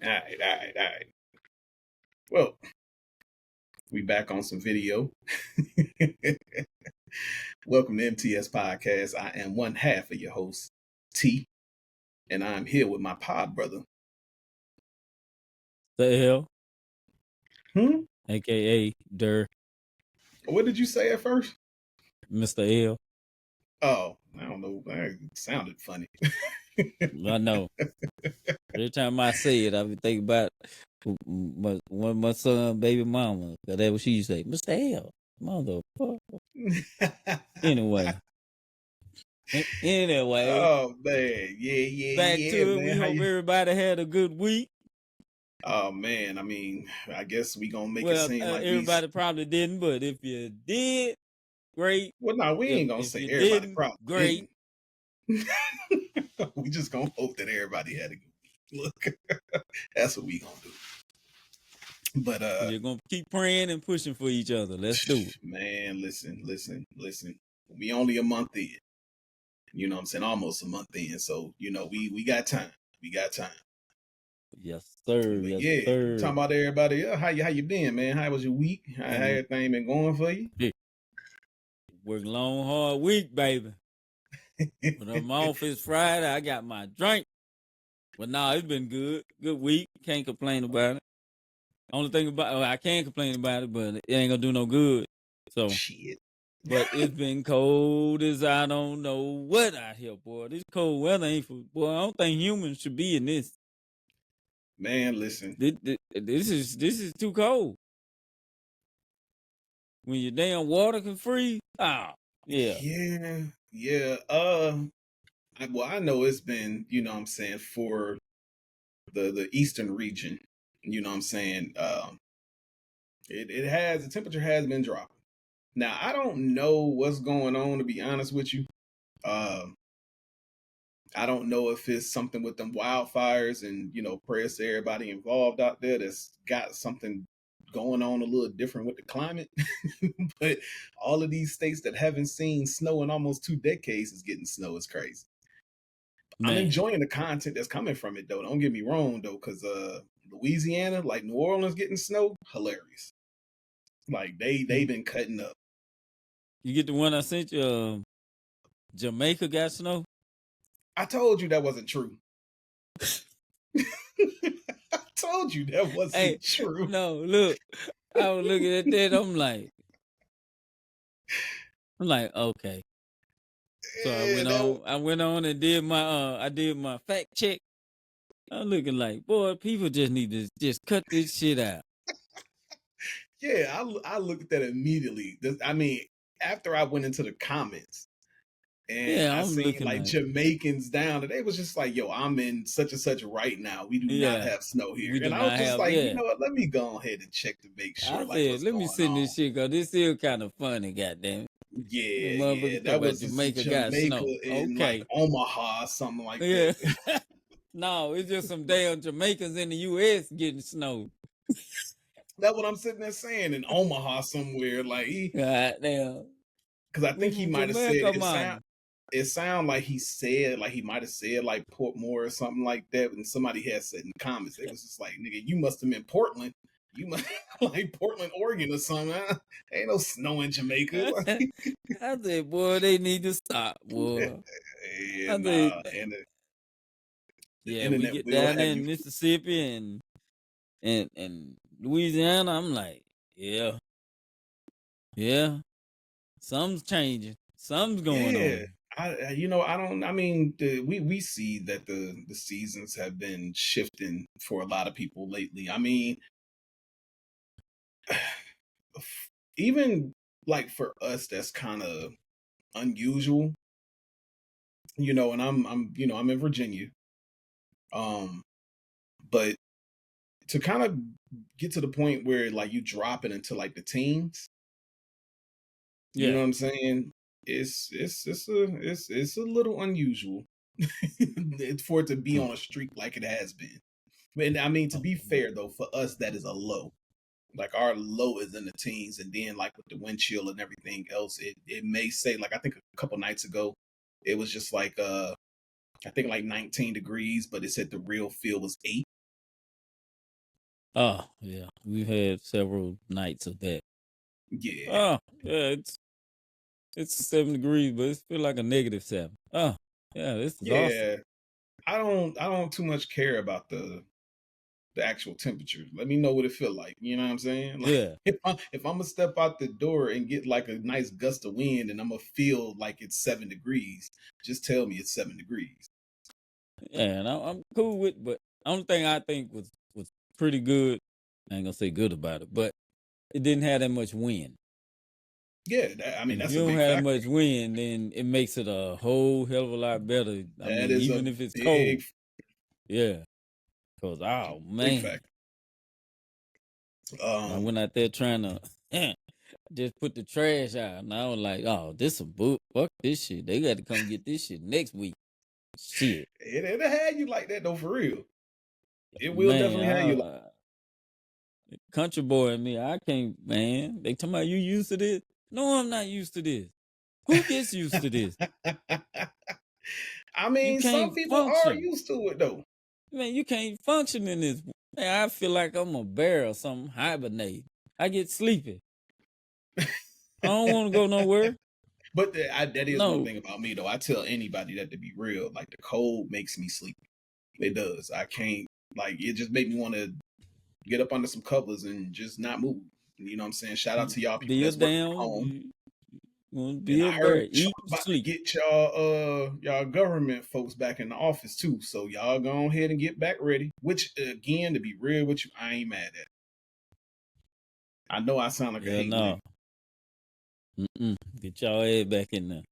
All right. Well, we back on some video. Welcome to MTS Podcast. I am one half of your host, T, and I'm here with my pod brother. The L, Hmm? aka Der, What did you say at first? Mr. L. Oh, I don't know. It sounded funny. I know. Every time I say it, I be thinking about one of my son, baby mama. Cause that's what she used to say, Mr. L, motherfucker. Anyway. Oh man, Back yeah, to it. man. We How hope you? everybody had a good week. Oh man, I mean, I guess we gonna make it Well, seem like we. everybody probably didn't, but if you did, great. Well, no, we ain't gonna If say you everybody didn't, probably great. didn't. We just gonna hope that everybody had a good look. That's what we gonna do. But We're gonna keep praying and pushing for each other. Let's do it. man, listen. We only a month in. You know what I'm saying? Almost a month in. So, we got time. We got time. Yes, sir. But Yes, yeah, sir. talking about everybody. Yeah, how you been, man? How was your week? How everything been going for you? Work long, hard week, baby. When I'm off it's Friday, I got my drink. But nah, it's been good. Good week. Can't complain about it. Only thing about I can't complain about it, but it ain't gonna do no good. So Shit. but it's been cold as I don't know what out here, boy. This cold weather ain't for boy. I don't think humans should be in this. Man, listen. This is too cold. When your damn water can freeze. Ah, yeah. Yeah. I know it's been, what I'm saying, for the eastern region, what I'm saying, the temperature has been dropping. Now, I don't know what's going on, to be honest with you. I don't know if it's something with them wildfires and, prayers to everybody involved out there that's got something going on a little different with the climate. But all of these states that haven't seen snow in almost 2 decades is getting snow. Is crazy. Man. I'm enjoying the content that's coming from it, though. Don't get me wrong, though, because Louisiana, like New Orleans getting snow, hilarious. Like, they've been cutting up. You get the one I sent you, Jamaica got snow? I told you that wasn't true. I told you that wasn't true. No, look. I was looking at that, I'm like, okay. So I went on and did my fact check. I'm looking like, boy, people just need to just cut this shit out. Yeah, I looked at that immediately. I mean, after I went into the comments and I seen like Jamaicans down, and they was just like, "Yo, I'm in such and such right now. We do not have snow here." And I was just like, you know what? Let me go ahead and check to make sure. I said, let me send this shit because this is kind of funny, goddamn. Yeah. That was Jamaica got snow. In like Omaha, something like that. No, it's just some damn Jamaicans in the U.S. getting snow. That's what I'm sitting there saying, in Omaha somewhere, like goddamn. Because I think he might have said it sound like he said, like he might have said like Portmore or something like that, and somebody had said in the comments, they was just like, nigga, you must have meant Portland. You must like Portland, Oregon or something. Huh? Ain't no snow in Jamaica. I said, boy, they need to stop, boy. Yeah, we get down there in Mississippi and Louisiana. I'm like, yeah, something's changing. Something's going on. We see that the seasons have been shifting for a lot of people lately. I mean, even like for us, that's kind of unusual, and I'm in Virginia. But to kind of get to the point where like you drop it into like the teens, you know what I'm saying? It's a little unusual for it to be on a streak like it has been. And I mean, to be fair though, for us that is a low. Like our low is in the teens, and then like with the wind chill and everything else, it may say, like I think a couple nights ago, it was just like I think like 19 degrees, but it said the real feel was 8. Oh yeah, we've had several nights of that. Yeah. Oh yeah, it's 7 degrees, but it feels like a -7. Oh yeah, this is awesome. Yeah. I don't too much care about the actual temperature. Let me know what it feel like. You know what I'm saying? Like Yeah, if I'm gonna step out the door and get like a nice gust of wind and I'm gonna feel like it's 7 degrees, just tell me it's 7 degrees. yeah, and I'm cool with. But only thing I think was pretty good. I ain't gonna say good about it, but it didn't have that much wind. Yeah, I mean And if that's you a don't big have factor. much wind, then it makes it a whole hell of a lot better. I That mean, is a even if it's big cold, yeah. Cause oh big man, factor. I Um, went out there trying to just put the trash out, and I was like, oh, this a book. Fuck this shit. They got to come get this shit next week. Shit, it'll have you like that though, for real. It will man, definitely have you country boy and me, I can't, man. They talking about you used to this. No, I'm not used to this. Who gets used to this? like. I You mean, some can't people are function. used to it though. Man, you can't function in this. Man, I feel like I'm a bear or something, hibernate. I get sleepy. I don't want to go nowhere. But that is one No, thing about me though. I tell anybody that, to be real. Like the cold makes me sleepy. It does. I can't, like, it just made me want to get up under some covers and just not move. You know what I'm saying? Shout out to y'all people be a that's working from damn. home. You want to And be I a bear? heard Eat Trump and about to sleep. get y'all government folks back in the office too. So y'all go ahead and get back ready. Which again, to be real with you, I ain't mad at it. I know I sound like a Yeah, hating nigga. no. Get y'all head back in there.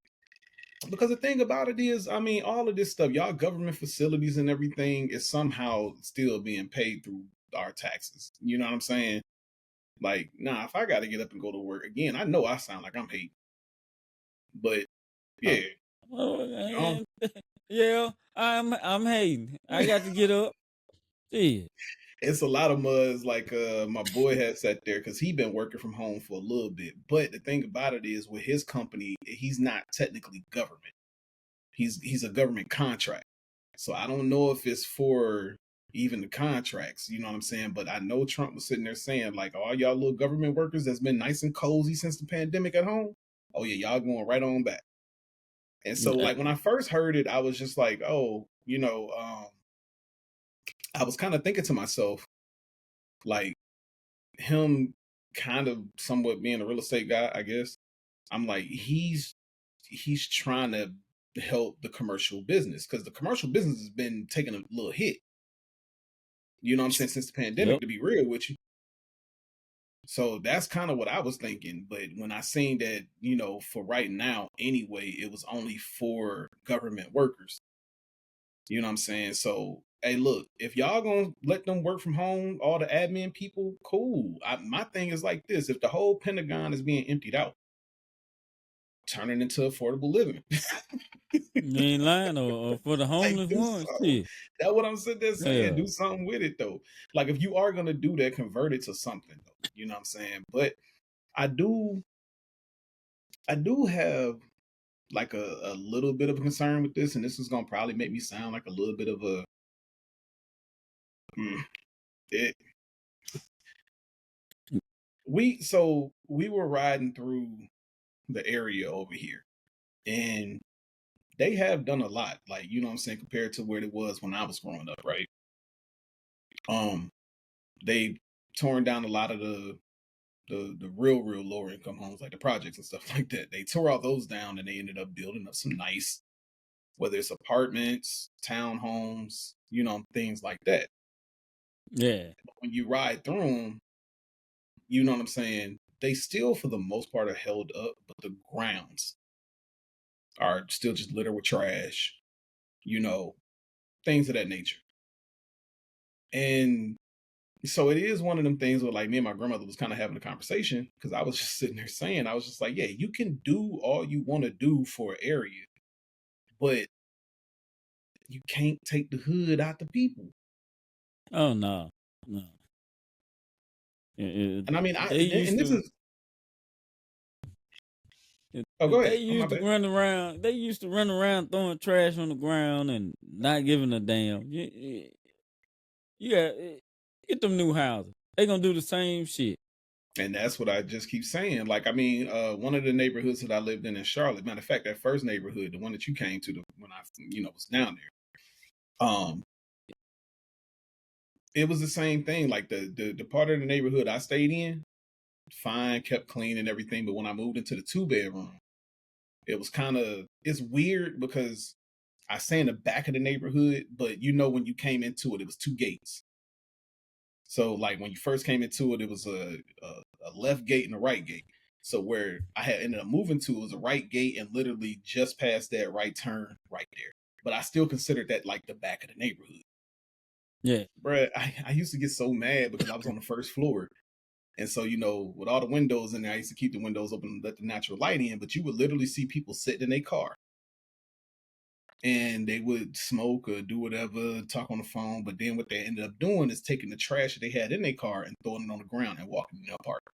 Because the thing about it is, I mean, all of this stuff, y'all government facilities and everything is somehow still being paid through our taxes. You know what I'm saying? Like, nah, if I got to get up and go to work again, I know I sound like I'm hating, but Oh, yeah, oh um, man. Yeah, I'm hating. I got to get up. Shit. it's a lot of muds. Like, my boy had sat there because he been working from home for a little bit. But the thing about it is, with his company, he's not technically government. He's a government contract. So I don't know if it's for even the contracts, you know what I'm saying? But I know Trump was sitting there saying, like, all y'all little government workers that's been nice and cozy since the pandemic at home, oh yeah, y'all going right on back. And so, Uh, like, when I first heard it, I was just like, oh, I was kind of thinking to myself, like, him kind of somewhat being a real estate guy, I guess. I'm like, he's trying to help the commercial business because the commercial business has been taking a little hit. You know what I'm saying? Since the pandemic, Yep. to be real with you. So that's kind of what I was thinking. But when I seen that, for right now, anyway, it was only for government workers. You know what I'm saying? So, hey, look, if y'all gonna let them work from home, all the admin people, cool. My thing is like this: if the whole Pentagon is being emptied out, turn it into affordable living. You ain't lying, or for the Like, homeless do ones, something. shit. That's what I'm sitting there saying. Yeah. Do something with it though. Like, if you are gonna do that, convert it to something though. You know what I'm saying? But I do I do have like a little bit of a concern with this, and this is gonna probably make me sound like a little bit of a mm, it, we were riding through the area over here, and they have done a lot, like, you know what I'm saying, compared to where it was when I was growing up, right? Um, they torn down a lot of the real lower income homes, like the projects and stuff like that. They tore all those down and they ended up building up some nice, whether it's apartments, townhomes, things like that. Yeah. When you ride through them, you know what I'm saying? They still, for the most part, are held up, but the grounds are still just littered with trash, you know, things of that nature. And so it is one of them things where, like, me and my grandmother was kind of having a conversation because I was just sitting there saying, I was just like, yeah, you can do all you want to do for an area, but you can't take the hood out the people. Oh no, no. And I mean, They and used this to. is, oh, go They ahead. Oh, my used to bad. run around. They used to run around throwing trash on the ground and not giving a damn. You got Get them new houses. They gonna do the same shit. And that's what I just keep saying. Like, I mean, one of the neighborhoods that I lived in Charlotte, matter of fact, that first neighborhood, the one that you came to when I, was down there, it was the same thing. Like the part of the neighborhood I stayed in, fine, kept clean and everything. But when I moved into the 2-bedroom, it was it's weird because I say in the back of the neighborhood, but when you came into it, it was 2 gates. So like when you first came into it, it was a left gate and a right gate. So where I had ended up moving to was a right gate and literally just past that right turn right there. But I still considered that like the back of the neighborhood. Yeah. Bruh, I used to get so mad because I was on the first floor. And so, with all the windows in there, I used to keep the windows open and let the natural light in, but you would literally see people sitting in their car. And they would smoke or do whatever, talk on the phone. But then what they ended up doing is taking the trash that they had in their car and throwing it on the ground and walking in their apartment.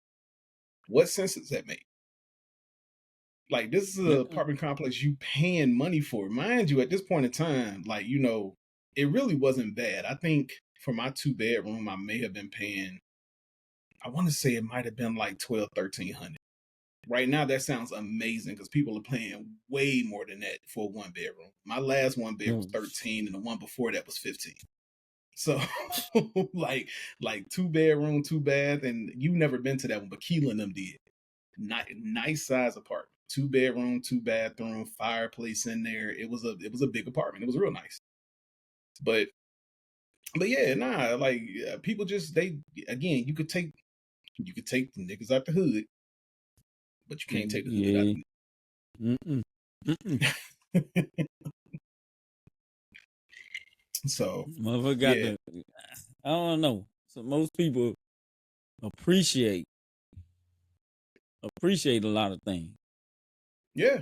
What sense does that make? Like, this is an apartment complex you paying money for. Mind you, at this point in time, like, it really wasn't bad. I think for my 2-bedroom, I may have been paying, I want to say it might have been like $1,200-1,300. Right now, that sounds amazing because people are paying way more than that for a 1-bedroom. My last 1-bed was 13, and the one before that was 15. So, like 2-bedroom, 2-bath, and you never been to that one, but Keela and them did. Nice size apartment, 2-bedroom, 2-bathroom, fireplace in there. It was a big apartment. It was real nice. But yeah, nah, like people just you could take the niggas out the hood. But you can't take the hood out. So, motherfucker got I don't know. So most people appreciate a lot of things. Yeah.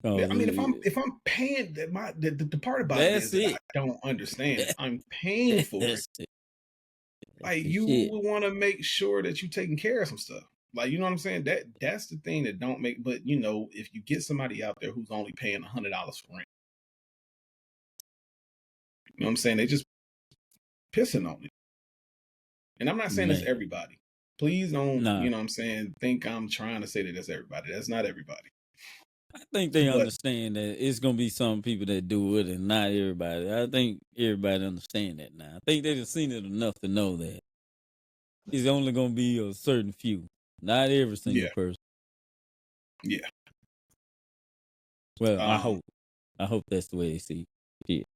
I mean, if I'm paying the part about it is that I don't understand. I'm paying for it. Like you want to make sure that you're taking care of some stuff. Like, you know what I'm saying? That's the thing that don't make. But if you get somebody out there who's only paying $100 for rent, you know what I'm saying? They just pissing on it. And I'm not saying it's everybody. Please don't, you know what I'm saying, think I'm trying to say that that's everybody. That's not everybody. I think they understand that it's gonna be some people that do it and not everybody. I think everybody understand that now. I think they've seen it enough to know that it's only gonna be a certain few, not every single person. Yeah. Well, I hope that's the way they see it.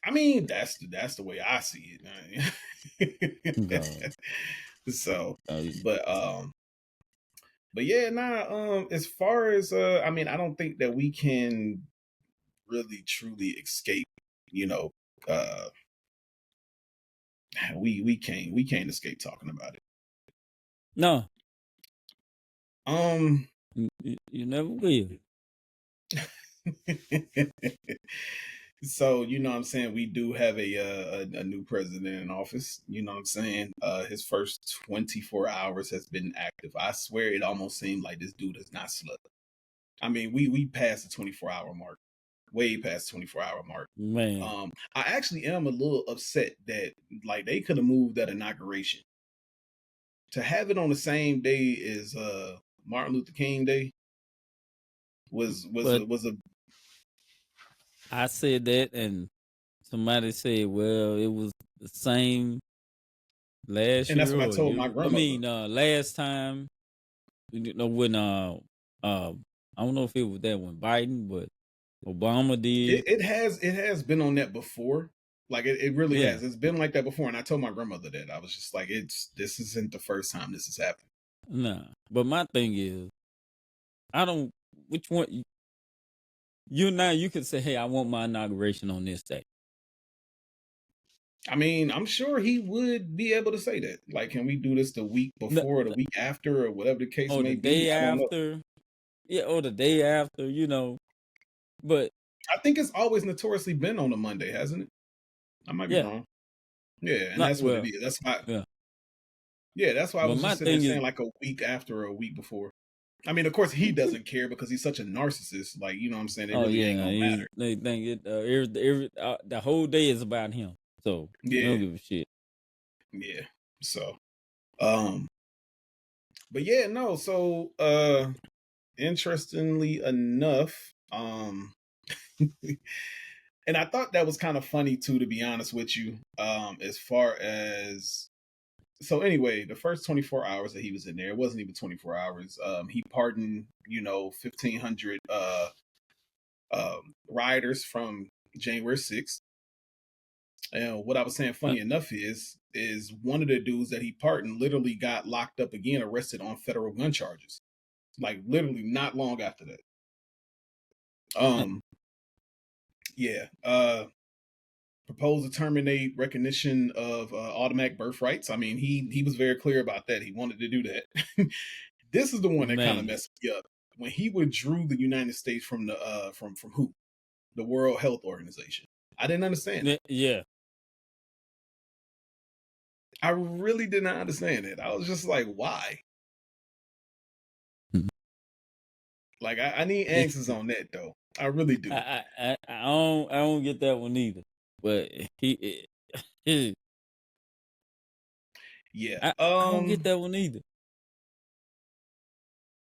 I mean, that's the way I see it. So, but yeah, as far as I mean, I don't think that we can really truly escape, we can't escape talking about it. No. You never will. So, you know what I'm saying? We do have a new president in office. You know what I'm saying? His first 24 hours has been active. I swear it almost seemed like this dude has not slept. I mean, we passed the 24-hour mark. Way past 24-hour mark. Man. I actually am a little upset that like they could have moved that inauguration. To have it on the same day as Martin Luther King Day was a I said that, and somebody said, "Well, it was the same last year." And that's what I told my grandmother. I mean, last time, when I don't know if it was that when Biden, but Obama did. It has been on that before. Like it really has. It's been like that before. And I told my grandmother that. I was just like, this isn't the first time this has happened. Nah, but my thing is, which one? You could say, hey, I want my inauguration on this day. I mean, I'm sure he would be able to say that. Like, can we do this the week before or the week after or whatever the case may be? Or the day after. Yeah, or the day after, But I think it's always notoriously been on a Monday, hasn't it? I might be wrong. Yeah, and that's what it is. That's why. Yeah, that's why I was just saying like a week after or a week before. I mean, of course, he doesn't care because he's such a narcissist. Like, you know what I'm saying? It really ain't gonna matter. They think the whole day is about him. So, they don't give a shit. Yeah. So, um, but yeah, no. So, interestingly enough, and I thought that was kind of funny too, to be honest with you. As far as so, anyway, the first 24 hours that he was in there, it wasn't even 24 hours. He pardoned, 1,500 rioters from January 6th. And what I was saying, Uh, funny enough, is one of the dudes that he pardoned literally got locked up again, arrested on federal gun charges. Like literally not long after that. Um, yeah. Proposed to terminate recognition of automatic birth rights. I mean, he was very clear about that. He wanted to do that. This is the one that kind of Man, messed me up. When he withdrew the United States from the from who? The World Health Organization. I didn't understand it. yeah. I really did not understand it. I was just like, why? Like, I need answers on that though. I really do. I don't get that one either. But Yeah. I don't get that one either.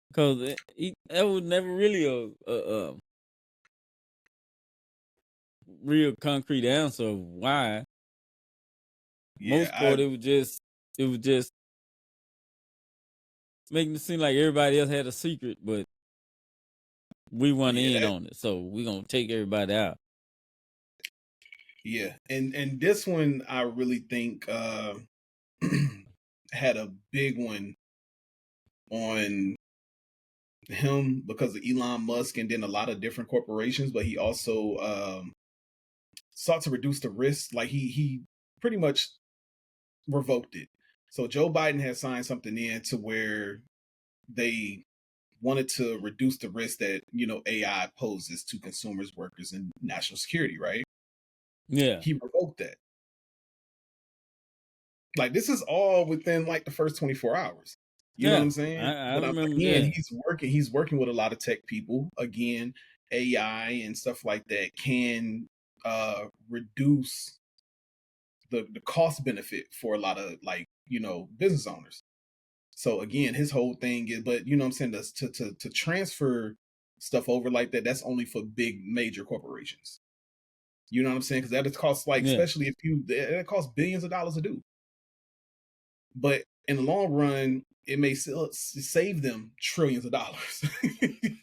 Because that was never really a real concrete answer of why. Yeah. Most part, it was just making it seem like everybody else had a secret, but we weren't Yeah. in on it, so we're gonna take everybody out. Yeah. And this one, I really think had a big one on him because of Elon Musk and then a lot of different corporations, but he also sought to reduce the risk. Like he pretty much revoked it. So Joe Biden had signed something in to where they wanted to reduce the risk that AI poses to consumers, workers, and national security. Right? Yeah, He revoked that. Like this is all within like the first 24 hours. You know what yeah, I'm saying? I But remember again, that. he's working with a lot of tech people. Again, AI and stuff like that can reduce the cost benefit for a lot of like, business owners. So again, his whole thing is, but you know what I'm saying, to transfer stuff over like that, that's only for big major corporations. You know what I'm saying? Because that costs like, Yeah, especially if it costs billions of dollars to do. But in the long run, it may still save them trillions of dollars.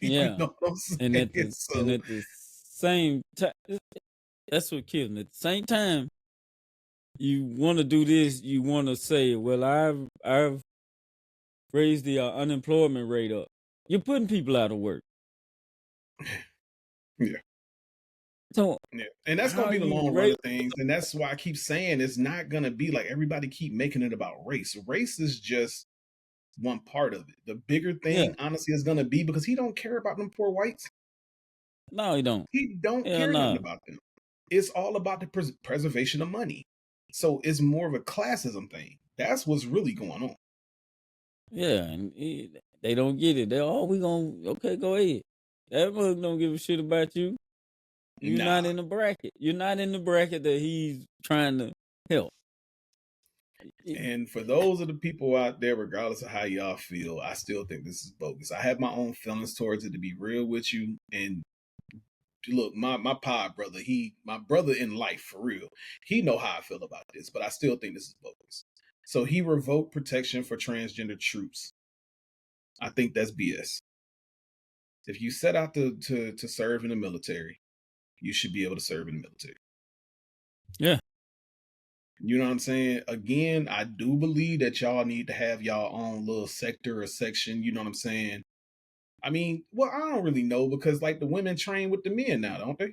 You yeah, know what I'm saying? and So at the same time, that's what kills me. At the same time, you want to do this, you want to say, "Well, I've raised the unemployment rate up." You're putting people out of work. yeah, So yeah, and that's how gonna are be the you long run raise? of things, and that's why I keep saying it's not gonna be like everybody keep making it about race. Race is just one part of it. The bigger Yeah, thing, honestly, is gonna be because he don't care about them poor whites. no, you don't. He don't Hell care nothing no. about them. It's all about the preservation of money. So it's more of a classism thing. That's what's really going on. Yeah, and they don't get it. They we gonna okay, go ahead. That mug don't give a shit about you. You're not Nah. in the bracket. You're not in the bracket that he's trying to help. And for those of the people out there, regardless of how y'all feel, I still think this is bogus. I have my own feelings towards it, to be real with you. And look, my pod brother, my brother in life for real. He know how I feel about this, but I still think this is bogus. So he revoked protection for transgender troops. I think that's BS. If you set out to serve in the military, you should be able to serve in the military. Yeah, You know what I'm saying? Again, I do believe that y'all need to have y'all own little sector or section. You know what I'm saying? I mean, well, I don't really know because like the women train with the men now, don't they?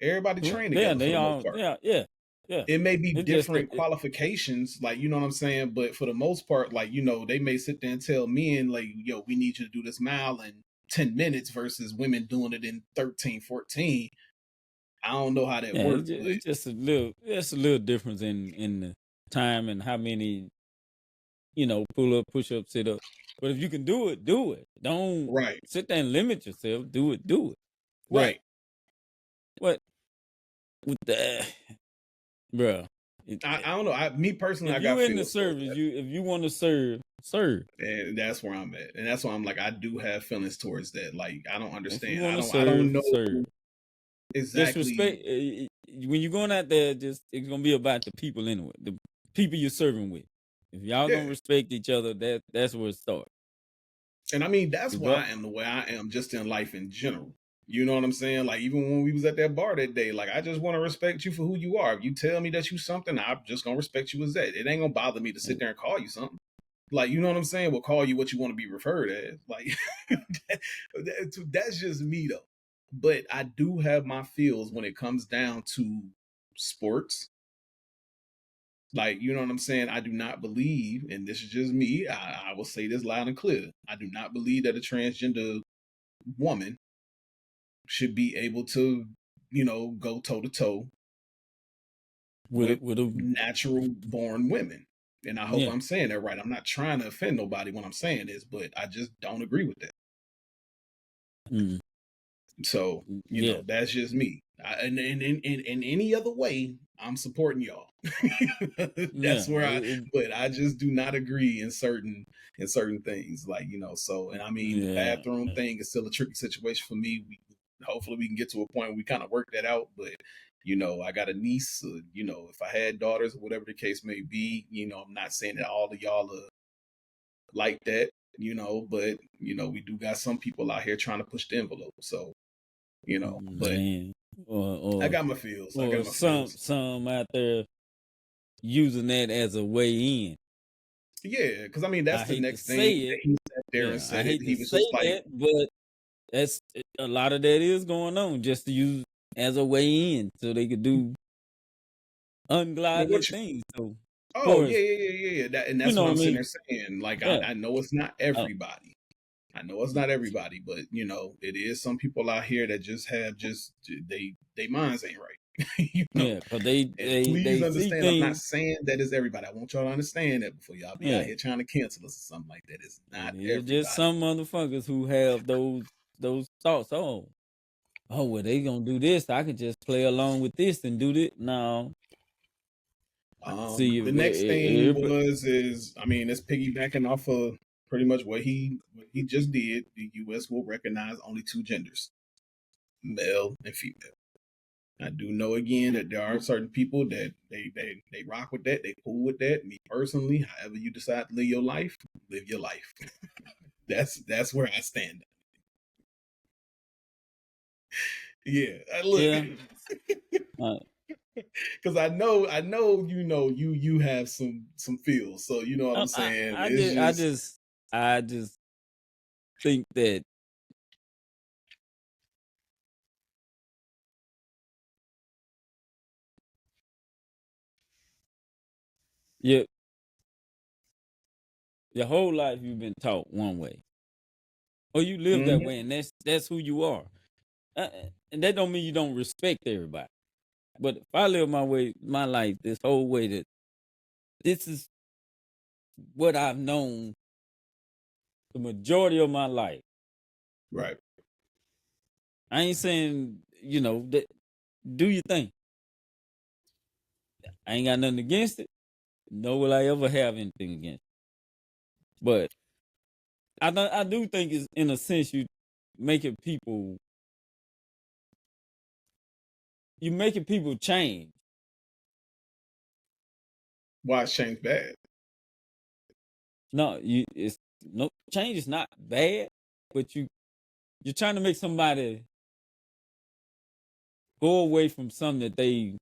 Everybody train yeah, together for they the most all, part. yeah. It may be It's just that, different qualifications, like you know what I'm saying, but for the most part, like they may sit there and tell men like, yo, we need you to do this mile in 10 minutes versus women doing it in 13, 14. I don't know how that yeah, works, but it's just a little difference in the time and how many pull up, push up, sit up. But if you can do it, do it. Don't right, sit there and limit yourself. Do it. But right. what with the bruh? I don't know. Me personally, If I you got in the feels towards service, that. if you want to serve. And that's where I'm at. And that's why I'm like, I do have feelings towards that. Like, I don't If you understand. want to I don't know serve. Just exactly. respect. When you're going out there, just it's gonna be about the people anyway. The people you're serving with. If y'all Yeah. gonna respect each other, that's where it starts. And I mean, that's why But I am the way I am just in life in general. You know what I'm saying? Like, even when we was at that bar that day, like, I just want to respect you for who you are. If you tell me that you something, I'm just gonna respect you as that. It ain't gonna bother me to sit there and call you something. Like, you know what I'm saying? We'll call you what you want to be referred as. Like, that's just me though. But I do have my feels when it comes down to sports. Like, you know what I'm saying? I do not believe, and this is just me, I will say this loud and clear. I do not believe that a transgender woman should be able to, go toe to toe with with a natural born women. And I hope yeah. I'm saying that right. I'm not trying to offend nobody when I'm saying this, but I just don't agree with that. Mm, So, yeah. that's just me. And in any other way, I'm supporting y'all. Yeah. That's where but I just do not agree in certain things. Like, so, and I mean, the Yeah. bathroom thing is still a tricky situation for me. Hopefully we can get to a point where we kind of work that out. But, I got a niece, if I had daughters or whatever the case may be, I'm not saying that all of y'all are like that, but, we do got some people out here trying to push the envelope. So, but Man. I Or got my feels. I got or my feels. some out there using that as a way in. Yeah, because I mean that's I the hate to next thing. say it. He sat there and Yeah, I said it. hate to He was say just like, that, but that's a lot of that is going on just to use as a way in so they could do "Well, ungodly what you?" things. So, of Oh yeah, course, yeah, yeah, yeah, yeah. And you that's know what what I I'm sitting mean? there saying. Like Yeah. I know it's not Uh, everybody. I know it's not everybody, but it is some people out here that just have they minds ain't right. yeah, because And please they see understand, I'm not things. saying that is everybody. I want y'all to understand that before y'all be out Yeah. here trying to cancel us or something like that. It's not There's just everybody. some motherfuckers who have those thoughts. Well, they gonna do this. I could just play along with this and do this. No, see The if next thing is I mean, it's piggybacking off of pretty much what he just did. The U.S. will recognize only two genders, male and female. I do know again that there are certain people that they rock with that, they cool with that. Me personally, however you decide to live your life. That's where I stand. Yeah, look, yeah. because I know you have some feels, so you know what I'm saying. I It's just I just just I just think that your your whole life you've been taught one way, or you live that mhm. way, and that's who you are. Uh, and that don't mean you don't respect everybody. But if I live my life this whole way, that this is what I've known the majority of my life. Right. I ain't saying that do your thing. I ain't got nothing against it. Nor will I ever have anything against it. But I do think it's in a sense making people you making people change. Why it's changed bad? No, it's no change is not bad, but you're trying to make somebody go away from something that they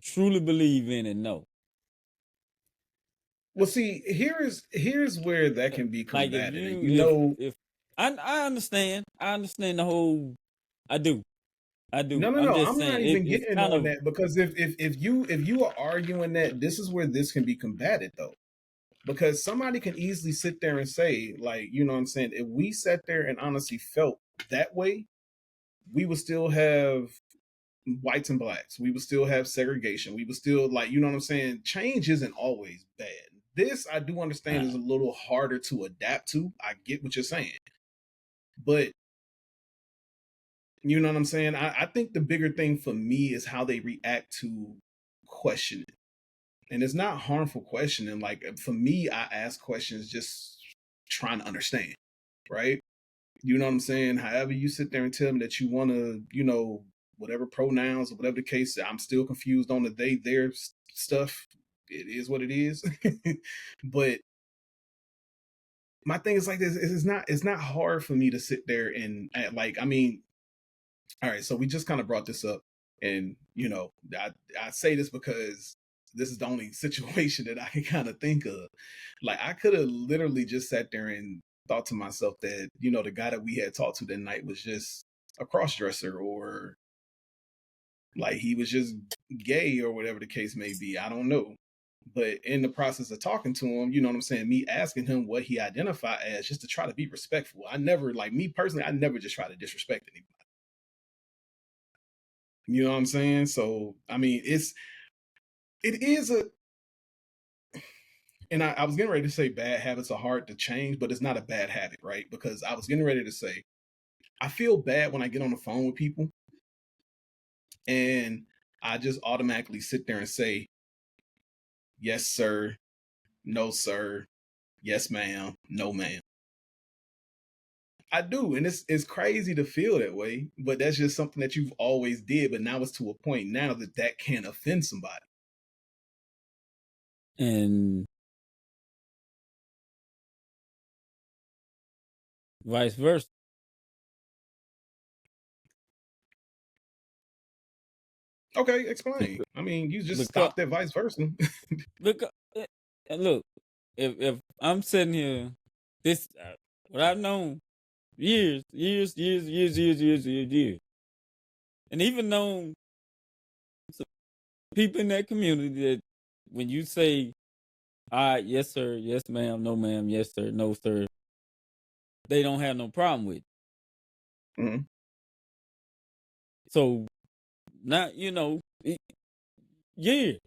truly believe in and know. Well, see, here's where that can be Like if combated, and you if I understand the whole I do. I do. no, no, I'm no. just I'm not saying even it's getting kind on of that because if you are arguing that, this is where this can be combated though, because somebody can easily sit there and say, like, you know what I'm saying, if we sat there and honestly felt that way, we would still have whites and blacks. We would still have segregation. We would still, like, you know what I'm saying? Change isn't always bad. This I do understand is a little harder to adapt to. I get what you're saying. But you know what I'm saying? I think the bigger thing for me is how they react to questioning. And it's not harmful questioning. Like for me, I ask questions just trying to understand, right? You know what I'm saying? However, you sit there and tell me that you want to, whatever pronouns or whatever the case, I'm still confused on the they, their stuff. It is what it is. But my thing is like this: it's not hard for me to sit there and like, I mean, all right. So we just kind of brought this up, and I say this because this is the only situation that I can kind of think of. Like, I could have literally just sat there and thought to myself that the guy that we had talked to that night was just a cross-dresser, or like he was just gay, or whatever the case may be. I don't know. But in the process of talking to him, you know what I'm saying, me asking him what he identified as, just to try to be respectful. I never, like, me personally, I never just try to disrespect anybody. You know what I'm saying? So I mean, it is a, and I was getting ready to say bad habits are hard to change, but it's not a bad habit, right? Because I was getting ready to say, I feel bad when I get on the phone with people and I just automatically sit there and say, yes, sir, no, sir, yes, ma'am, no, ma'am. I do, and it's crazy to feel that way, but that's just something that you've always did. But now it's to a point now that can offend somebody. And vice versa. Okay, explain. I mean, you just Because, stopped at vice versa. because and look, if I'm sitting here, this what I've known years, and even known people in that community that when you say, "All right, yes sir, yes ma'am, no ma'am, yes sir, no sir," they don't have no problem with it. Mm-hmm. So now years.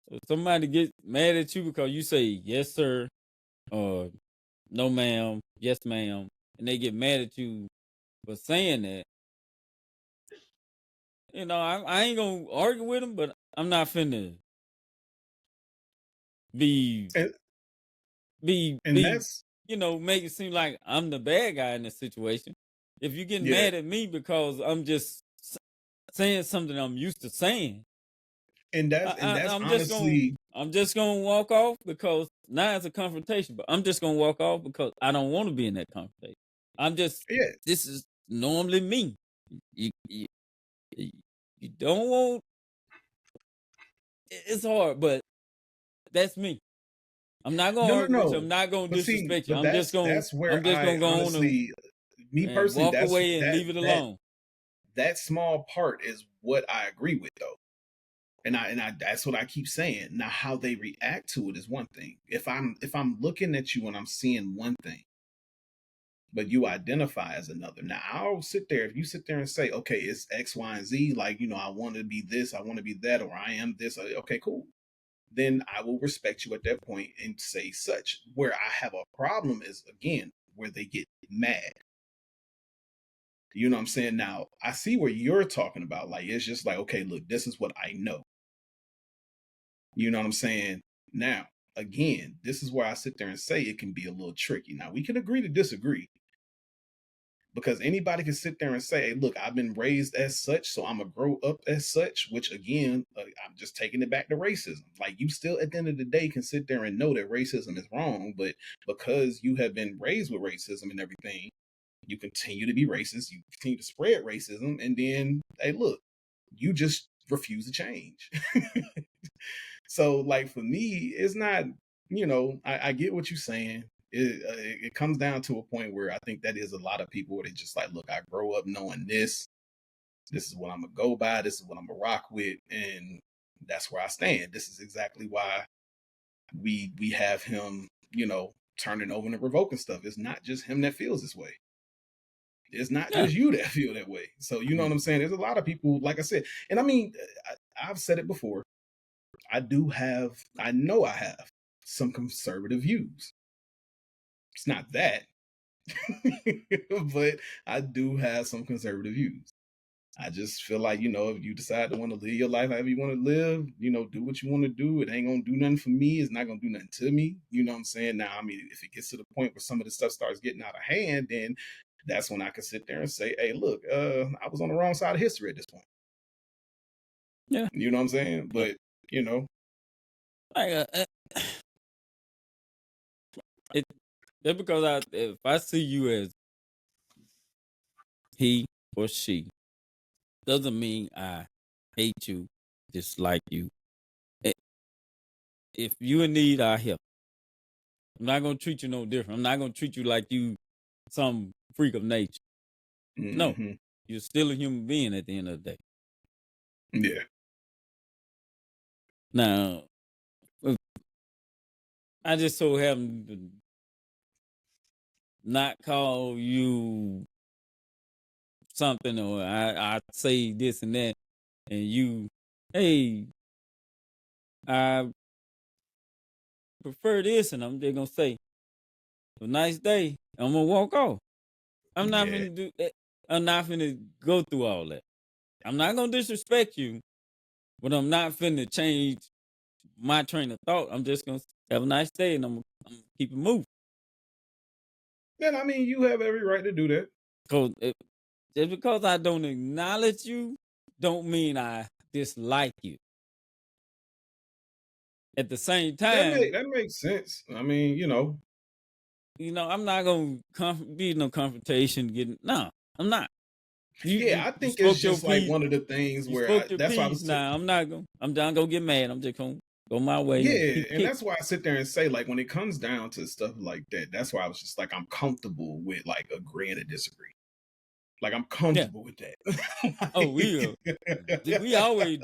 So somebody gets mad at you because you say yes sir, or no ma'am, yes ma'am, and they get mad at you for saying that. I ain't gonna argue with them, but I'm not finna be And be and be that's make it seem like I'm the bad guy in this situation. If you get yeah, mad at me because I'm just saying something I'm used to saying, and that's honestly, I'm just gonna walk off, because now it's a confrontation. But I'm just gonna walk off because I don't want to be in that confrontation. yeah. This is normally me. You you, you don't want. It's hard, but that's me. I'm not gonna No, no, argue with you. no. I'm not gonna But see, disrespect you. but that's where I'm just I gonna go on honestly, me and personally, walk away and leave it alone. that small part is what I agree with, though. And I that's what I keep saying. Now, how they react to it is one thing. If I'm looking at you and I'm seeing one thing, but you identify as another. Now, I'll sit there. If you sit there and say, okay, it's X, Y, and Z, like, I want to be this, I want to be that, or I am this, okay, cool. Then I will respect you at that point and say such. Where I have a problem is, again, where they get mad. You know what I'm saying? Now, I see where you're talking about. Like, it's just like, okay, look, this is what I know. You know what I'm saying? Now, again, this is where I sit there and say it can be a little tricky. Now, we can agree to disagree, because anybody can sit there and say, hey, look, I've been raised as such, so I'm going to grow up as such, which, again, I'm just taking it back to racism. Like, you still, at the end of the day, can sit there and know that racism is wrong, but because you have been raised with racism and everything, you continue to be racist, you continue to spread racism, and then, hey, look, you just refuse to change. So, like, for me, it's not, I get what you're saying. It comes down to a point where I think that is a lot of people where they just like, look, I grow up knowing this. This is what I'm gonna go by. This is what I'm gonna rock with, and that's where I stand. This is exactly why we have him, turning over and revoking stuff. It's not just him that feels this way. It's not Yeah. just you that feel that way. So you know what I'm saying? There's a lot of people, like I said, and I mean, I've said it before. I know I have some conservative views. It's not that, but I do have some conservative views. I just feel like, if you decide to want to live your life however you want to live, do what you want to do. It ain't gonna do nothing for me. It's not gonna do nothing to me. You know what I'm saying? Now, I mean, if it gets to the point where some of this stuff starts getting out of hand, then that's when I can sit there and say, hey, look, I was on the wrong side of history at this point. Yeah. You know what I'm saying? But, Like, that's because if I see you as he or she, doesn't mean I hate you, dislike you. If you in need, I help. I'm not gonna treat you no different. I'm not gonna treat you like you some freak of nature. No, you're still a human being at the end of the day. Yeah. Now, I just so happen to not call you something, or I say this and that, and you, hey, I prefer this, and I'm just gonna say, "A nice day." I'm gonna walk off. I'm not gonna do that. I'm not gonna go through all that. I'm not gonna disrespect you, but I'm not finna change my train of thought. I'm just gonna have a nice day, and I'm gonna keep it moving. Then I mean, you have every right to do that. Cause just because I don't acknowledge you, don't mean I dislike you. At the same time, That makes sense. I mean, I'm not gonna be no confrontation. No, I'm not. I You think it's spoke your just like piece. one of the things You where spoke your that's why I piece. was. Now I'm not gonna. I'm not gonna get mad. I'm just gonna go my way and Yeah, keep and kicking. that's why I sit there and say, like, when it comes down to stuff like that, that's why I was just like, I'm comfortable with like agreeing to disagree. Like, I'm comfortable with that. Oh, we always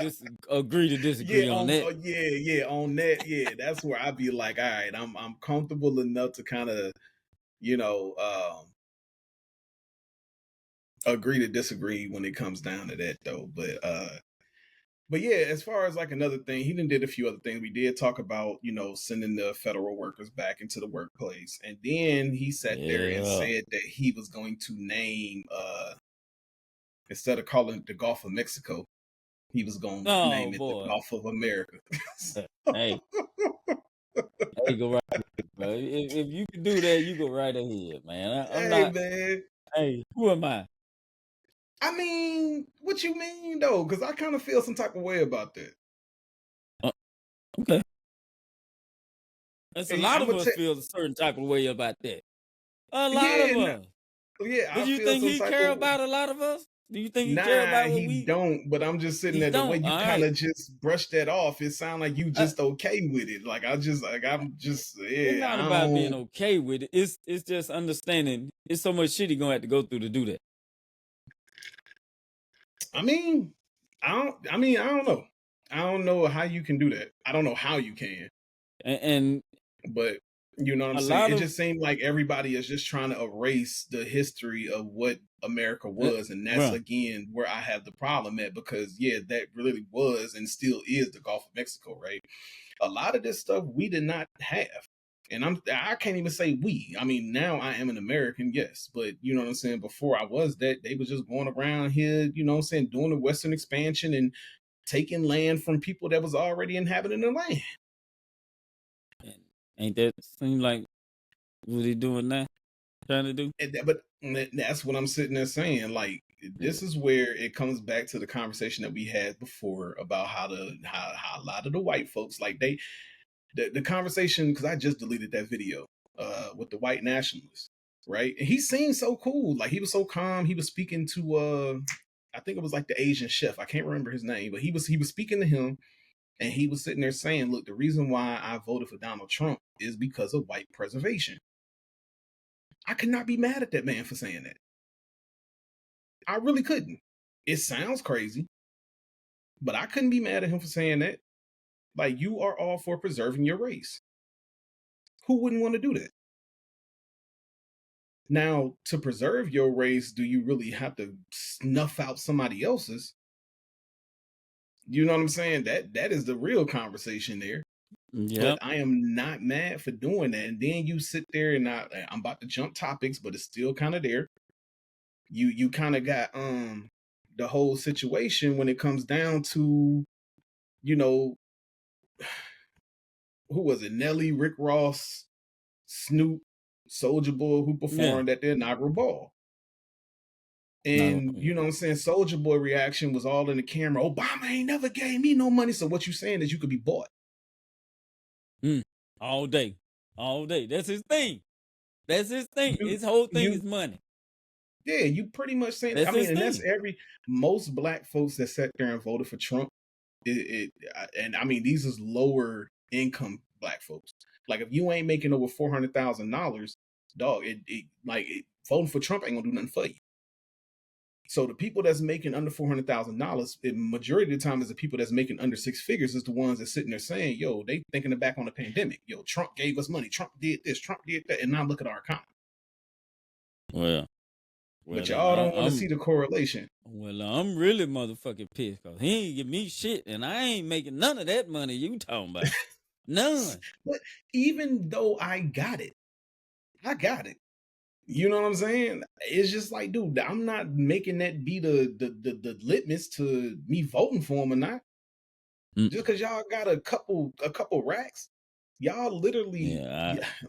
agree to disagree on that. On that, that's where I'd be like, all right, I'm comfortable enough to kind of, you know, agree to disagree when it comes down to that, though. But yeah, as far as like another thing, he did a few other things. We did talk about, sending the federal workers back into the workplace. And then he sat there and said that he was going to name, instead of calling it the Gulf of Mexico, he was going to name it the Gulf of America. Hey, go right ahead, bro. If you can do that, you go right ahead, man. I'm not. Man. Hey, who am I? I mean, what you mean though? Because I kind of feel some type of way about that. Okay. There's a lot of us feel a certain type of way about that. A lot of us. Yeah, Do you think he care about a lot of us? Do you think he care about what we don't, but I'm just sitting there, the way you kind of just brush that off, it sounds like you just okay with it. Like I'm just it's not about being okay with it. It's just understanding it's so much shit he gonna have to go through to do that. I mean, I don't know. I don't know how you can do that. I don't know how you can. But you know what I'm saying? It just seemed like everybody is just trying to erase the history of what America was. And that's, again, where I have the problem at, because, that really was and still is the Gulf of Mexico, right? A lot of this stuff we did not have. And I can't even say we. I mean, now I am an American, yes. But you know what I'm saying? Before I was that, they was just going around here, you know what I'm saying, doing the Western expansion and taking land from people that was already inhabiting the land. Ain't that seem like what he doing now? Trying to do? But that's what I'm sitting there saying. Like, this is where it comes back to the conversation that we had before about how a lot of the white folks, like the conversation, because I just deleted that video with the white nationalists, right? And he seemed so cool. Like, he was so calm. He was speaking to I think it was like the Asian chef. I can't remember his name, but he was speaking to him. And he was sitting there saying, look, the reason why I voted for Donald Trump is because of white preservation. I could not be mad at that man for saying that. I really couldn't. It sounds crazy, but I couldn't be mad at him for saying that. Like, you are all for preserving your race. Who wouldn't want to do that? Now, to preserve your race, do you really have to snuff out somebody else's? You know what I'm saying? That is the real conversation there. Yeah. But I am not mad for doing that. And then you sit there and I'm about to jump topics, but it's still kind of there. You kind of got the whole situation when it comes down to, you know, who was it? Nelly, Rick Ross, Snoop, Soulja Boy, who Yeah. performed at the inaugural ball. No, And you know what I'm saying? Soulja Boy reaction was all in the camera. Obama ain't never gave me no money. So what you saying is you could be bought. all day. All day. That's his thing. That's his thing. You, His whole thing is you, money. yeah, you pretty much saying. That's I mean, his and that's thing. most black folks that sat there and voted for Trump. And I mean, these is lower income black folks. Like if you ain't making over $400,000, dog, voting for Trump ain't gonna do nothing for you. So the people that's making under $400,000, the majority of the time is the people that's making under six figures is the ones that's sitting there saying, "Yo, they thinking back on the pandemic. Yo, Trump gave us money. Trump did this. Trump did that." And now look at our economy. Well, But then y'all don't want to see the correlation. Well, I'm really motherfucking pissed because he ain't give me shit, and I ain't making none of that money you talking about. None. But even though I got it. You know what I'm saying? It's just like, dude, I'm not making that be the litmus to me voting for him or not. Just because y'all got a couple racks, y'all literally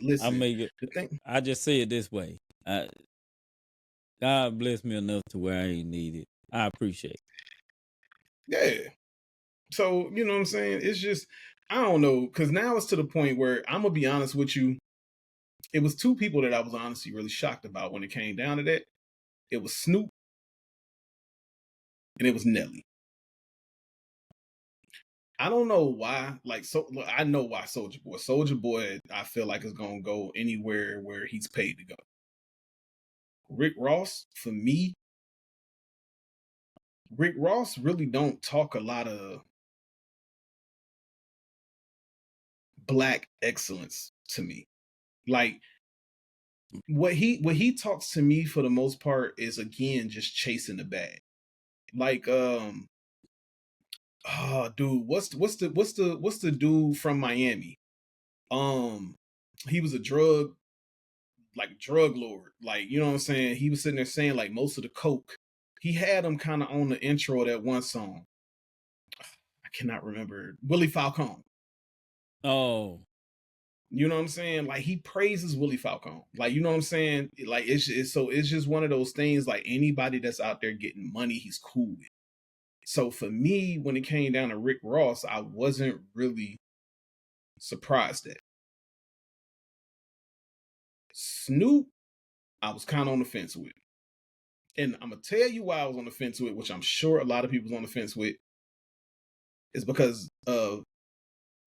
listen. I make it. The thing, I just say it this way. God bless me enough to where I ain't need it. I appreciate it. yeah. So you know what I'm saying? It's just I don't know because now it's to the point where I'm gonna be honest with you. It was two people that I was honestly really shocked about when it came down to that. It was Snoop and it was Nelly. I don't know why. I know why Soulja Boy. Soulja Boy, I feel like is gonna go anywhere where he's paid to go. Rick Ross, for me, Rick Ross really don't talk a lot of black excellence to me. Like what he talks to me for the most part is again just chasing the bag. Like dude, what's the dude from Miami? He was a drug lord. Like, you know what I'm saying? He was sitting there saying like most of the coke. He had him kind of on the intro of that one song. I cannot remember. Willie Falcone. Oh. You know what I'm saying? Like he praises Willie Falcone. Like, you know what I'm saying? Like it's just one of those things. Like anybody that's out there getting money, he's cool with. So for me, when it came down to Rick Ross, I wasn't really surprised at. Snoop, I was kind of on the fence with. And I'm gonna tell you why I was on the fence with, which I'm sure a lot of people was on the fence with, is because of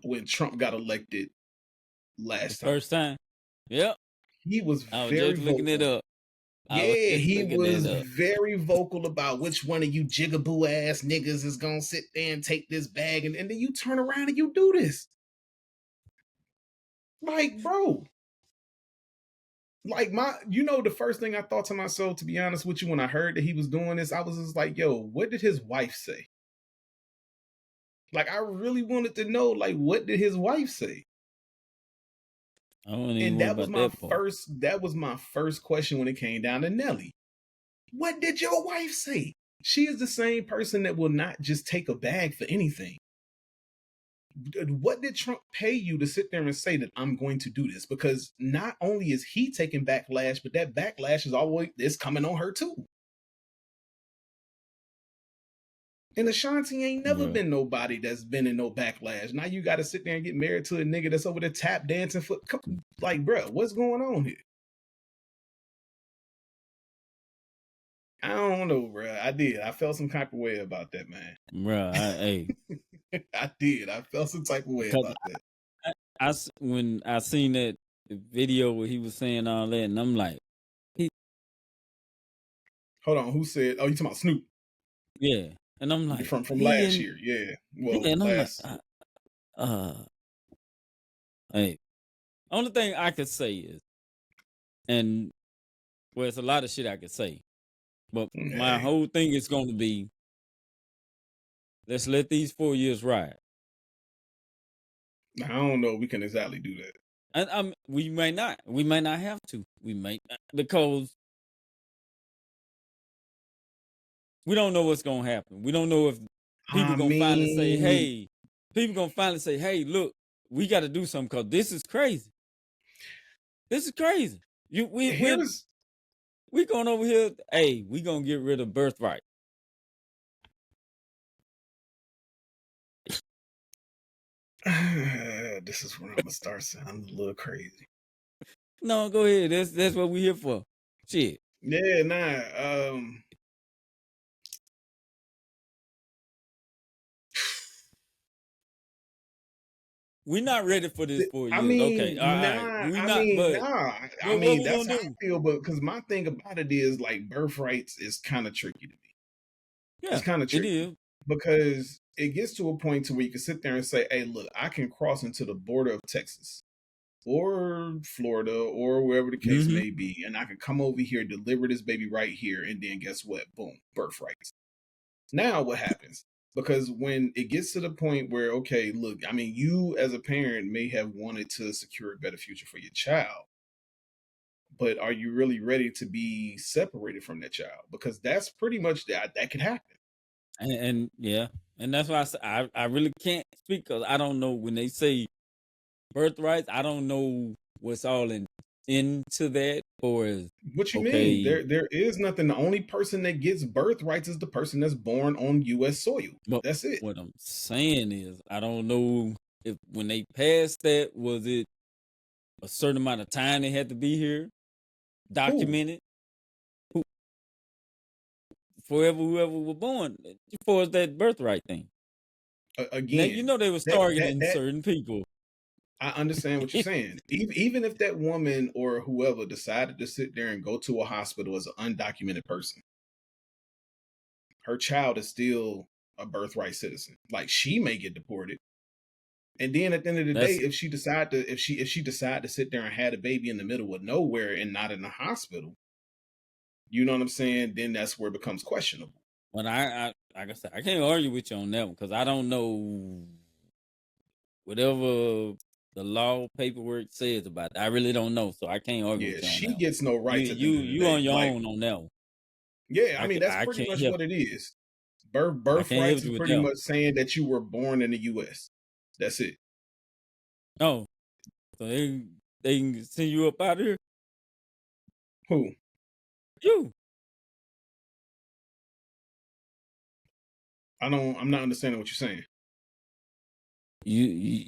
when Trump got elected last time. First time. Yep. He was I was very just looking vocal. it up. Yeah, he was very vocal about which one of you jigaboo ass niggas is gonna sit there and take this bag, and then you turn around and you do this. Like, bro. Like the first thing I thought to myself, to be honest with you, when I heard that he was doing this, I was just like, yo, what did his wife say? Like, I really wanted to know, like, what did his wife say? And that was my first question when it came down to Nelly. What did your wife say? She is the same person that will not just take a bag for anything. What did Trump pay you to sit there and say that I'm going to do this? Because not only is he taking backlash, but that backlash is coming on her too. And Ashanti ain't never been nobody that's been in no backlash. Now you got to sit there and get married to a nigga that's over there tap dancing for, like, bro, what's going on here? I don't know, bro. I felt some type of way about that, man. Bro, I did. I felt some type of way about that. When I seen that video where he was saying all that, and I'm like, hold on, who said? Oh, you talking about Snoop? Yeah, and I'm like, from last year, yeah. Well, and last. I'm like, hey, only thing I could say is, and well, it's a lot of shit I could say, but my whole thing is going to be, let's let these 4 years ride. I don't know if we can exactly do that. And we may not. We may not have to. We may, because we don't know what's gonna happen. We don't know if people I gonna finally say, mean, "Hey," people gonna finally say, "Hey, look, we got to do something because this is crazy. This is crazy. You, here's we going over here. Hey, we gonna get rid of birthright." this is where I'm gonna start sounding a little crazy. No, go ahead. That's what we here for. Shit. Yeah, nah. We not ready for this 4 years. Okay, all right. Nah. We not. But what we That's gonna how do? I feel. But because my thing about it is like birthrights is kind of tricky to me. It's Yeah, kind of it tricky is. because it gets to a point to where you can sit there and say, "Hey, look, I can cross into the border of Texas or Florida or wherever the case Mm-hmm. may be, and I can come over here, deliver this baby right here, and then guess what? Boom, birthrights." Now what happens? Because when it gets to the point where, okay, look, I mean, you as a parent may have wanted to secure a better future for your child, but are you really ready to be separated from that child? Because that's pretty much that could happen. And yeah, and that's why I say I really can't speak because I don't know when they say birthrights. I don't know what's all into that. Or is What you mean? okay, There is nothing. The only person that gets birthrights is the person that's born on U.S. soil. but That's it. what I'm saying is I don't know if when they passed that, was it a certain amount of time they had to be here, Who? documented, who, forever whoever was born, as far as that birthright thing. Now you Again, know they was targeting certain people. I understand what you're saying. Even if that woman or whoever decided to sit there and go to a hospital as an undocumented person, her child is still a birthright citizen. Like she may get deported. And then at the end of the day, That's if she decide to sit there and had a baby in the middle of nowhere and not in a hospital, you know what I'm saying? Then that's where it becomes questionable. when I like I said, I can't argue with you on that one because I don't know whatever the law paperwork says about it. I really don't know, so I can't argue Yeah, with you on she that one. gets no You rights at the you end of the you day. on your Like, own on that one. yeah, I mean that's I pretty can't much help what it is. I can't help Birthrights is you with pretty that one. much saying that you were born in the US. That's it. Oh, so they can send you up out of here. Who? You I'm not understanding what you're saying. you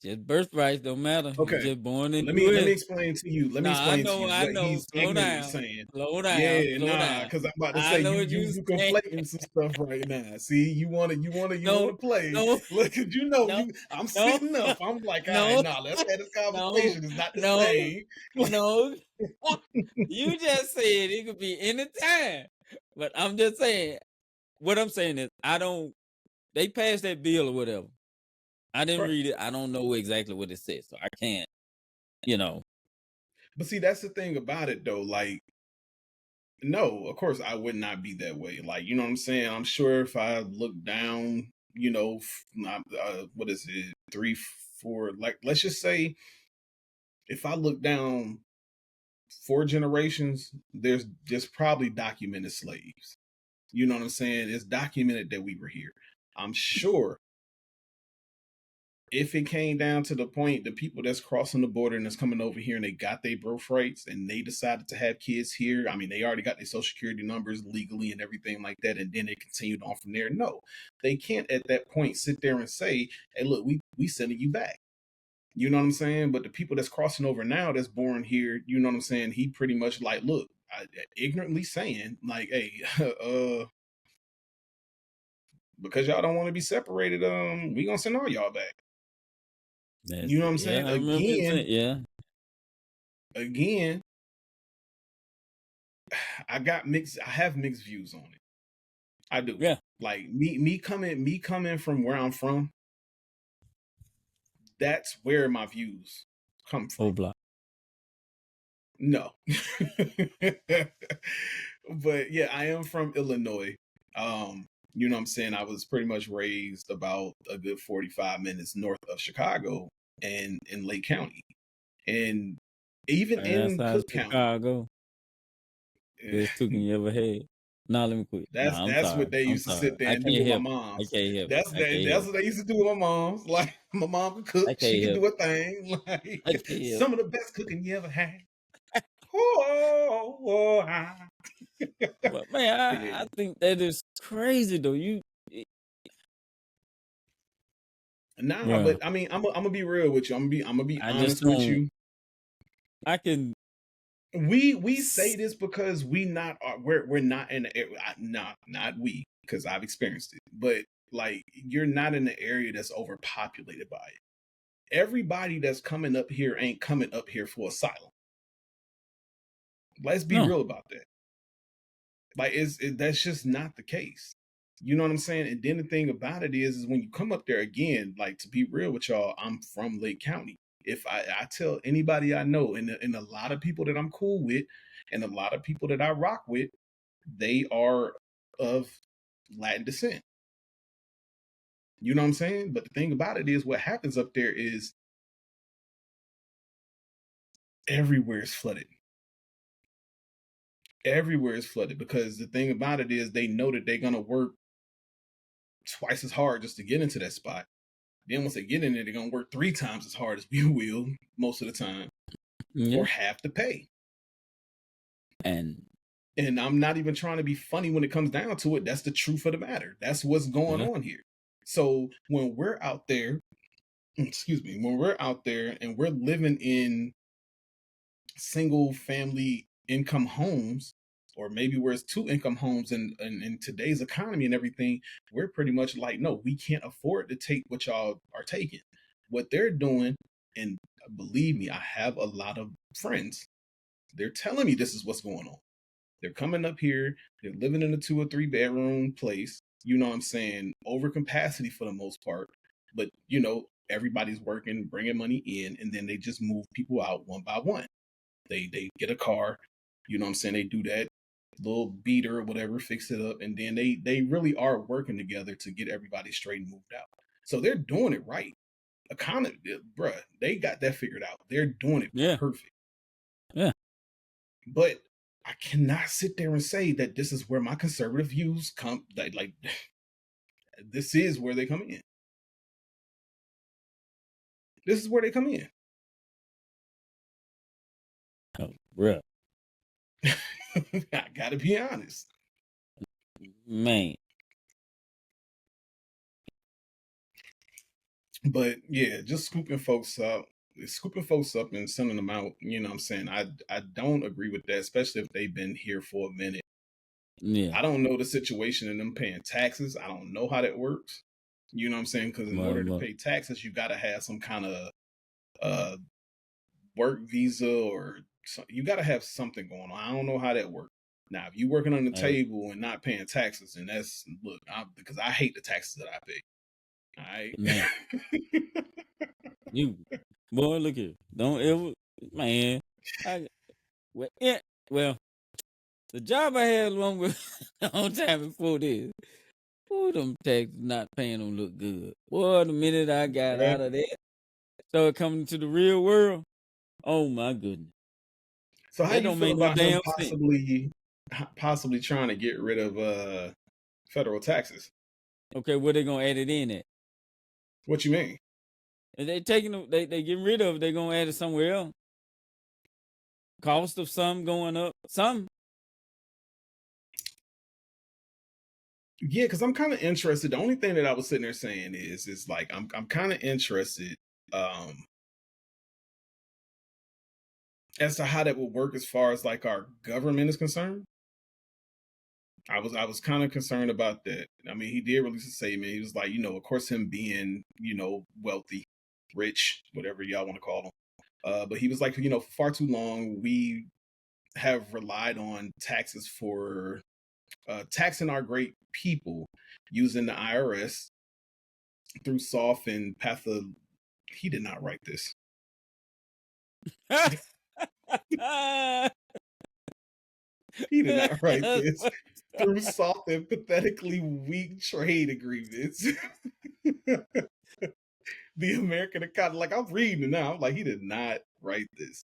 just birthrights don't matter. You Okay. just born in Let me U.S. explain to you. Let me Nah, explain to you I what know. he's ignorantly saying. Yeah, Slow nah, down. because I'm about to I say know what you you saying. conflating some stuff right now. See, you No, wanna play. no, Look, 'cause you know no, you I'm no, sitting up. I'm like, all right, no, nah, let's have this no, conversation. It's not the no, same. no. You just said it could be any time. But I'm just saying, what I'm saying is, I don't, they passed that bill or whatever. I didn't Right. read it. I don't know exactly what it says. So I can't, you know. But see, that's the thing about it though. Like, no, of course I would not be that way. Like, you know what I'm saying? I'm sure if I look down, what is it, three, four, like, let's just say if I look down four generations, there's probably documented slaves. You know what I'm saying? It's documented that we were here. I'm sure if it came down to the point, the people that's crossing the border and that's coming over here and they got their birthrights and they decided to have kids here, I mean, they already got their social security numbers legally and everything like that, and then they continued on from there. No, they can't at that point sit there and say, "Hey, look, we sending you back." You know what I'm saying? But the people that's crossing over now, that's born here, you know what I'm saying? He pretty much like, look, ignorantly saying like, "Hey, because y'all don't want to be separated, we gonna send all y'all back." You That's know what I'm yeah, saying? I remember you saying, yeah. Again, I have mixed views on it. I do. Yeah. Like me coming from where I'm from, that's where my views come from. Whole block. No. But yeah, I am from Illinois. You know what I'm saying? I was pretty much raised about a good 45 minutes north of Chicago and in Lake County. And even Right in outside of Cook County, Chicago. Best cooking you ever had. No, let me quit. No, I'm That's what sorry. they I'm used to sorry. sit there I and do can't with my help it. I moms. can't help it. I can't That's help what it. they used to do with my moms. Like my mom could cook, I she can't could help do it. a thing. I Like can't help some of the best cooking you ever had. Oh, oh, ah. it. But man, Yeah. I think that is crazy though. You, Nah, bro. but I mean, I'm gonna be real with you. I'm gonna be I just honest with don't. you. I can. We say this because we're not in the area. Not we, because I've experienced it. But like, you're not in the area that's overpopulated by it. Everybody that's coming up here ain't coming up here for asylum. Let's be No. real about that. Like, that's just not the case. You know what I'm saying? And then the thing about it is when you come up there again, like, to be real with y'all, I'm from Lake County. If I tell anybody I know, and a lot of people that I'm cool with, and a lot of people that I rock with, they are of Latin descent. You know what I'm saying? But the thing about it is, what happens up there is everywhere is flooded. Everywhere is flooded because the thing about it is they know that they're gonna work twice as hard just to get into that spot. Then once they get in there, they're gonna work 3 times as hard as we will most of the time Yeah. for half the pay. And I'm not even trying to be funny when it comes down to it. That's the truth of the matter. That's what's going yeah. on here. So when we're out there, excuse me, when we're out there and we're living in single family income homes, or maybe where it's 2 income homes in today's economy and everything, we're pretty much like, no, we can't afford to take what y'all are taking. What they're doing, and believe me, I have a lot of friends. They're telling me this is what's going on. They're coming up here, they're living in a 2 or 3 bedroom place, you know what I'm saying, over capacity for the most part. But, everybody's working, bringing money in, and then they just move people out one by one. They get a car, you know what I'm saying? They do that little beater or whatever, fix it up, and then they really are working together to get everybody straight and moved out. So they're doing it right. Economy, bruh, they got that figured out. They're doing it Yeah. perfect. Yeah. But I cannot sit there and say that this is where my conservative views come. Like this is where they come in. This is where they come in. Oh, bro. I gotta be honest. Man. But yeah, just scooping folks up and sending them out. You know what I'm saying? I don't agree with that, especially if they've been here for a minute. Yeah. I don't know the situation in them paying taxes. I don't know how that works. You know what I'm saying? Because in order to pay taxes, you got to have some kind of uh, work visa, or you got to have something going on. I don't know how that works. Now, if you working on the table and not paying taxes, and that's because I hate the taxes that I pay. All right, man. You boy, look here. Don't ever, man. Well, the job I had long time before this. Boy, them taxes not paying them look good. Boy, the minute I got out of that, started coming to the real world. Oh my goodness. So how That you don't feel make no about him damn sense. possibly trying to get rid of federal taxes? Okay, where they gonna add it in at? What you mean? If they taking them, they getting rid of it, they gonna add it somewhere else. Cost of some going up. Some. Yeah, because I'm kind of interested. The only thing that I was sitting there saying is like I'm kind of interested as to how that would work as far as like our government is concerned. I was kind of concerned about that. I mean, he did release a statement. He was like, of course, him being, wealthy, rich, whatever y'all want to call him. But he was like, for far too long, we have relied on taxes for taxing our great people using the IRS through soft and he did not write this. He did not write this. Through soft and pathetically weak trade agreements. The American economy, like I'm reading it now, I'm like, he did not write this.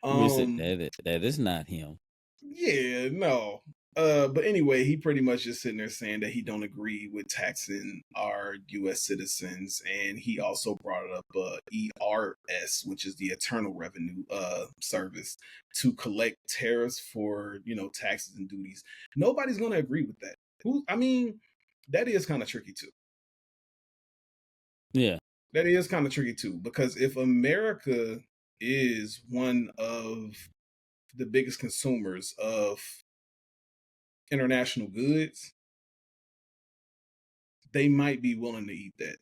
We said that is not him. Yeah, no. But anyway, he pretty much just sitting there saying that he don't agree with taxing our U.S. citizens, and he also brought up ERS, which is the Internal Revenue Service, to collect tariffs for taxes and duties. Nobody's going to agree with that. I mean, that is kind of tricky too. Yeah, that is kind of tricky too, because if America is one of the biggest consumers of international goods, they might be willing to eat that.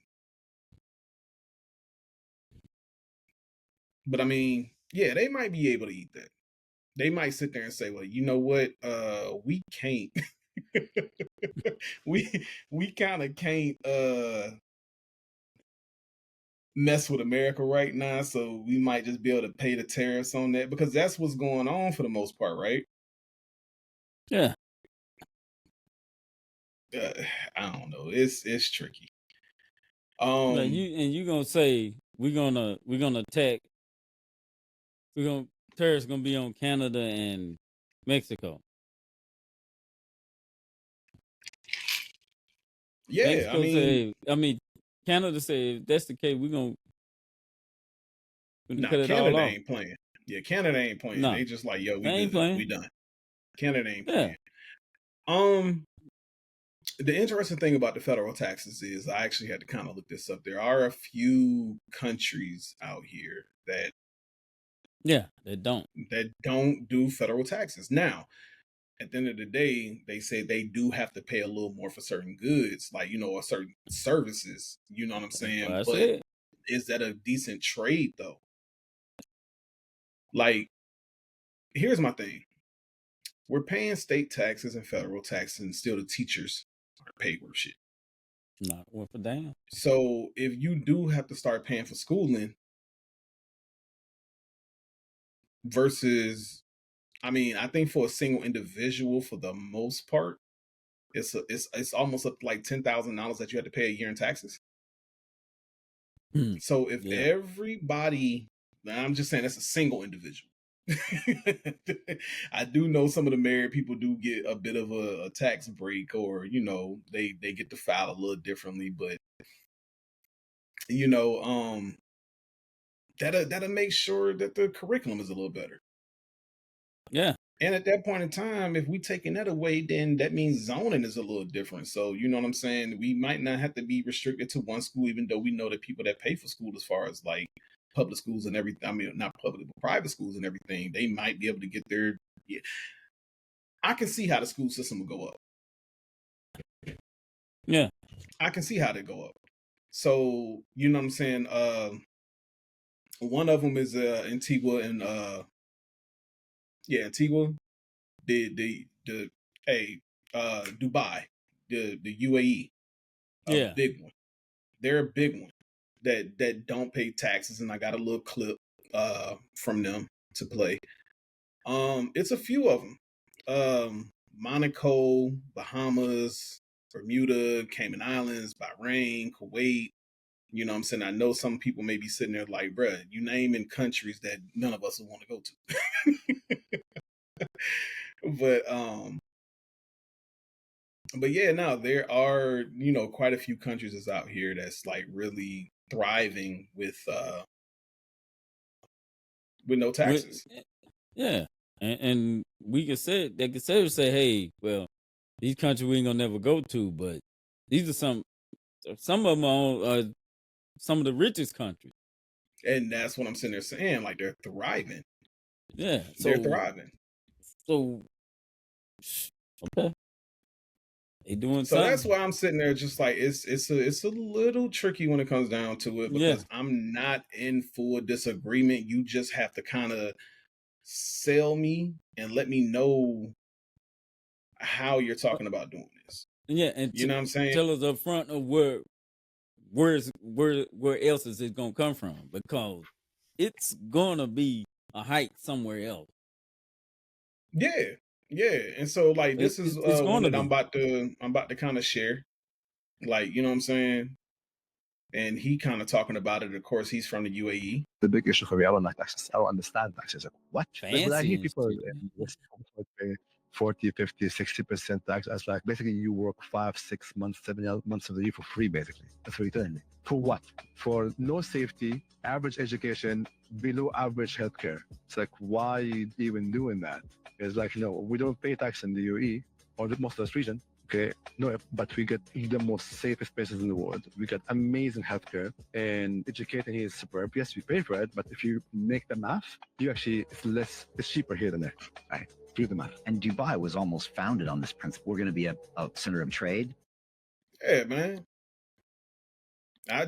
But I mean, yeah, they might be able to eat that. They might sit there and say, well, you know what? We can't. we kind of can't mess with America right now, so we might just be able to pay the tariffs on that, because that's what's going on for the most part, right? Yeah. I don't know. It's tricky. Like you gonna say we're gonna attack. Tariffs gonna be on Canada and Mexico. Yeah, Mexico Canada say if that's the case, we're gonna cut it all Canada off. ain't playing. Yeah, Canada ain't playing. Nah, they just like, yo, we ain't good. playing. We done. Canada ain't Yeah. playing. The interesting thing about the federal taxes is I actually had to kind of look this up. There are a few countries out here that don't do federal taxes. Now, at the end of the day, they say they do have to pay a little more for certain goods, like or certain services. You know what I'm saying? But is that a decent trade though? Like, here's my thing. We're paying state taxes and federal taxes, and still the teachers are paid worth shit. Not worth a damn. So if you do have to start paying for schooling, versus, I mean, I think for a single individual, for the most part, it's almost up to like $10,000 that you have to pay a year in taxes. So if everybody, I'm just saying that's a single individual. I do know some of the married people do get a bit of a tax break, or they get to file a little differently, but that'll make sure that the curriculum is a little better. Yeah. And at that point in time, if we taking that away, then that means zoning is a little different. So you know what I'm saying? We might not have to be restricted to one school, even though we know that people that pay for school, as far as like public schools and everything, I mean, not public, but private schools and everything, they might be able to get their, I can see how the school system will go up. Yeah. I can see how they go up. So, you know what I'm saying? One of them is Antigua and Antigua. Dubai, the UAE, big one. They're a big one that don't pay taxes, and I got a little clip from them to play. It's a few of them. Monaco, Bahamas, Bermuda, Cayman Islands, Bahrain, Kuwait. You know what I'm saying? I know some people may be sitting there like, bruh, you naming countries that none of us would want to go to. But yeah, no, there are, quite a few countries that's out here that's like really thriving with no taxes. And we can say, they can say, hey, well, these countries we ain't gonna never go to, but these are some of them are some of the richest countries. And that's what I'm sitting there saying, like, they're thriving. Yeah, they're thriving. So okay, they doing so something. That's why I'm sitting there just like, it's a little tricky when it comes down to it, because I'm not in full disagreement. You just have to kind of sell me and let me know how you're talking about doing this. Yeah, and you know what I'm saying? Tell us up front of where else is it gonna come from, because it's gonna be a hike somewhere else. Yeah, and so like this is one that I'm about to kind of share, like, you know what I'm saying? And he kind of talking about it. Of course, he's from the UAE. The big issue for me, I don't like taxes. I don't understand taxes. Like, what? Fancy When I hear people, 40, 50, 60% tax. That's like basically you work 5, 6 months, 7 months of the year for free, basically. That's what you're telling me. For what? For no safety, average education, below average healthcare. It's like, why even doing that? It's like, no, we don't pay tax in the UAE or the most of this region. Okay, no, but we get the most safest places in the world. We get amazing healthcare, and educating here is superb. Yes, we pay for it, but if you make the math, you actually it's cheaper here than there. Right? Do the math. And Dubai was almost founded on this principle. We're going to be a center of trade. Yeah, man. I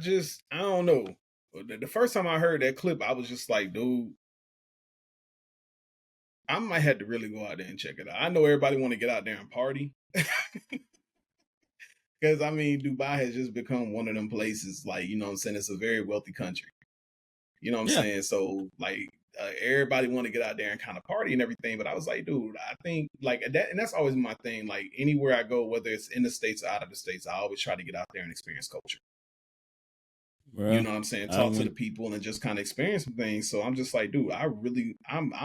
don't know. The first time I heard that clip, I was just like, dude, I might have to really go out there and check it out. I know everybody want to get out there and party. Because, I mean, Dubai has just become one of them places, like, you know what I'm saying? It's a very wealthy country. You know what I'm saying? So, like, everybody want to get out there and kind of party and everything. But I was like, dude, I think, like, that, and that's always my thing. Like, anywhere I go, whether it's in the States or out of the States, I always try to get out there and experience culture. Well, you know what I'm saying? Talk to the people and just kind of experience some things. So I'm just like, dude, I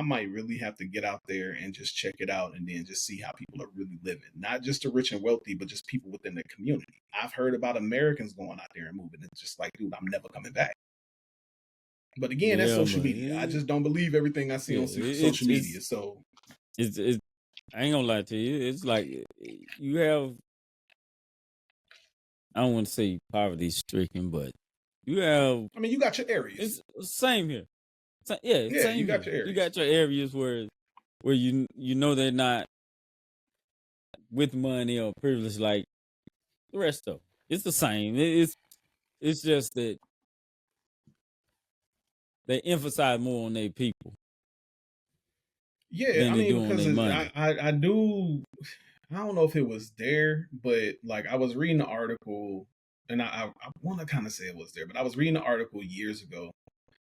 might really have to get out there and just check it out and then just see how people are really living. Not just the rich and wealthy, but just people within the community. I've heard about Americans going out there and moving. It's just like, dude, I'm never coming back. But again, that's social media. I just don't believe everything I see on social media. So it's I ain't gonna lie to you. It's like you have, I don't want to say poverty stricken, but you have. I mean, you got your areas. It's same here. Same you got your areas. You got your areas where you know they're not with money or privilege like the rest of them. It's the same. It's just that they emphasize more on their people. Yeah, I mean, because I don't know if it was there, but like I was reading the article, and I want to kind of say it was there, but I was reading the article years ago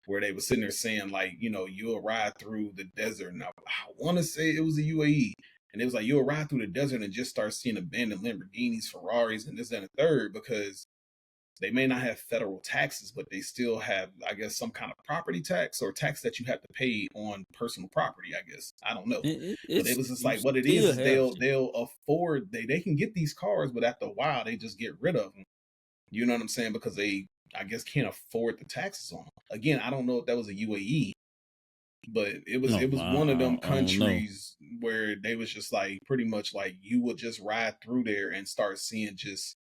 where they were sitting there saying, like, you know, you'll ride through the desert, and I want to say it was the UAE, and it was like you'll ride through the desert and just start seeing abandoned Lamborghinis, Ferraris, and this, that, and the third, because they may not have federal taxes, but they still have, I guess, some kind of property tax or tax that you have to pay on personal property, I guess. I don't know. But it was just like, what it is they'll afford, they can get these cars, but after a while, they just get rid of them. You know what I'm saying? Because they, I guess, can't afford the taxes on them. Again, I don't know if that was a UAE, but it was one of them countries where they was just like, pretty much like you would just ride through there and start seeing just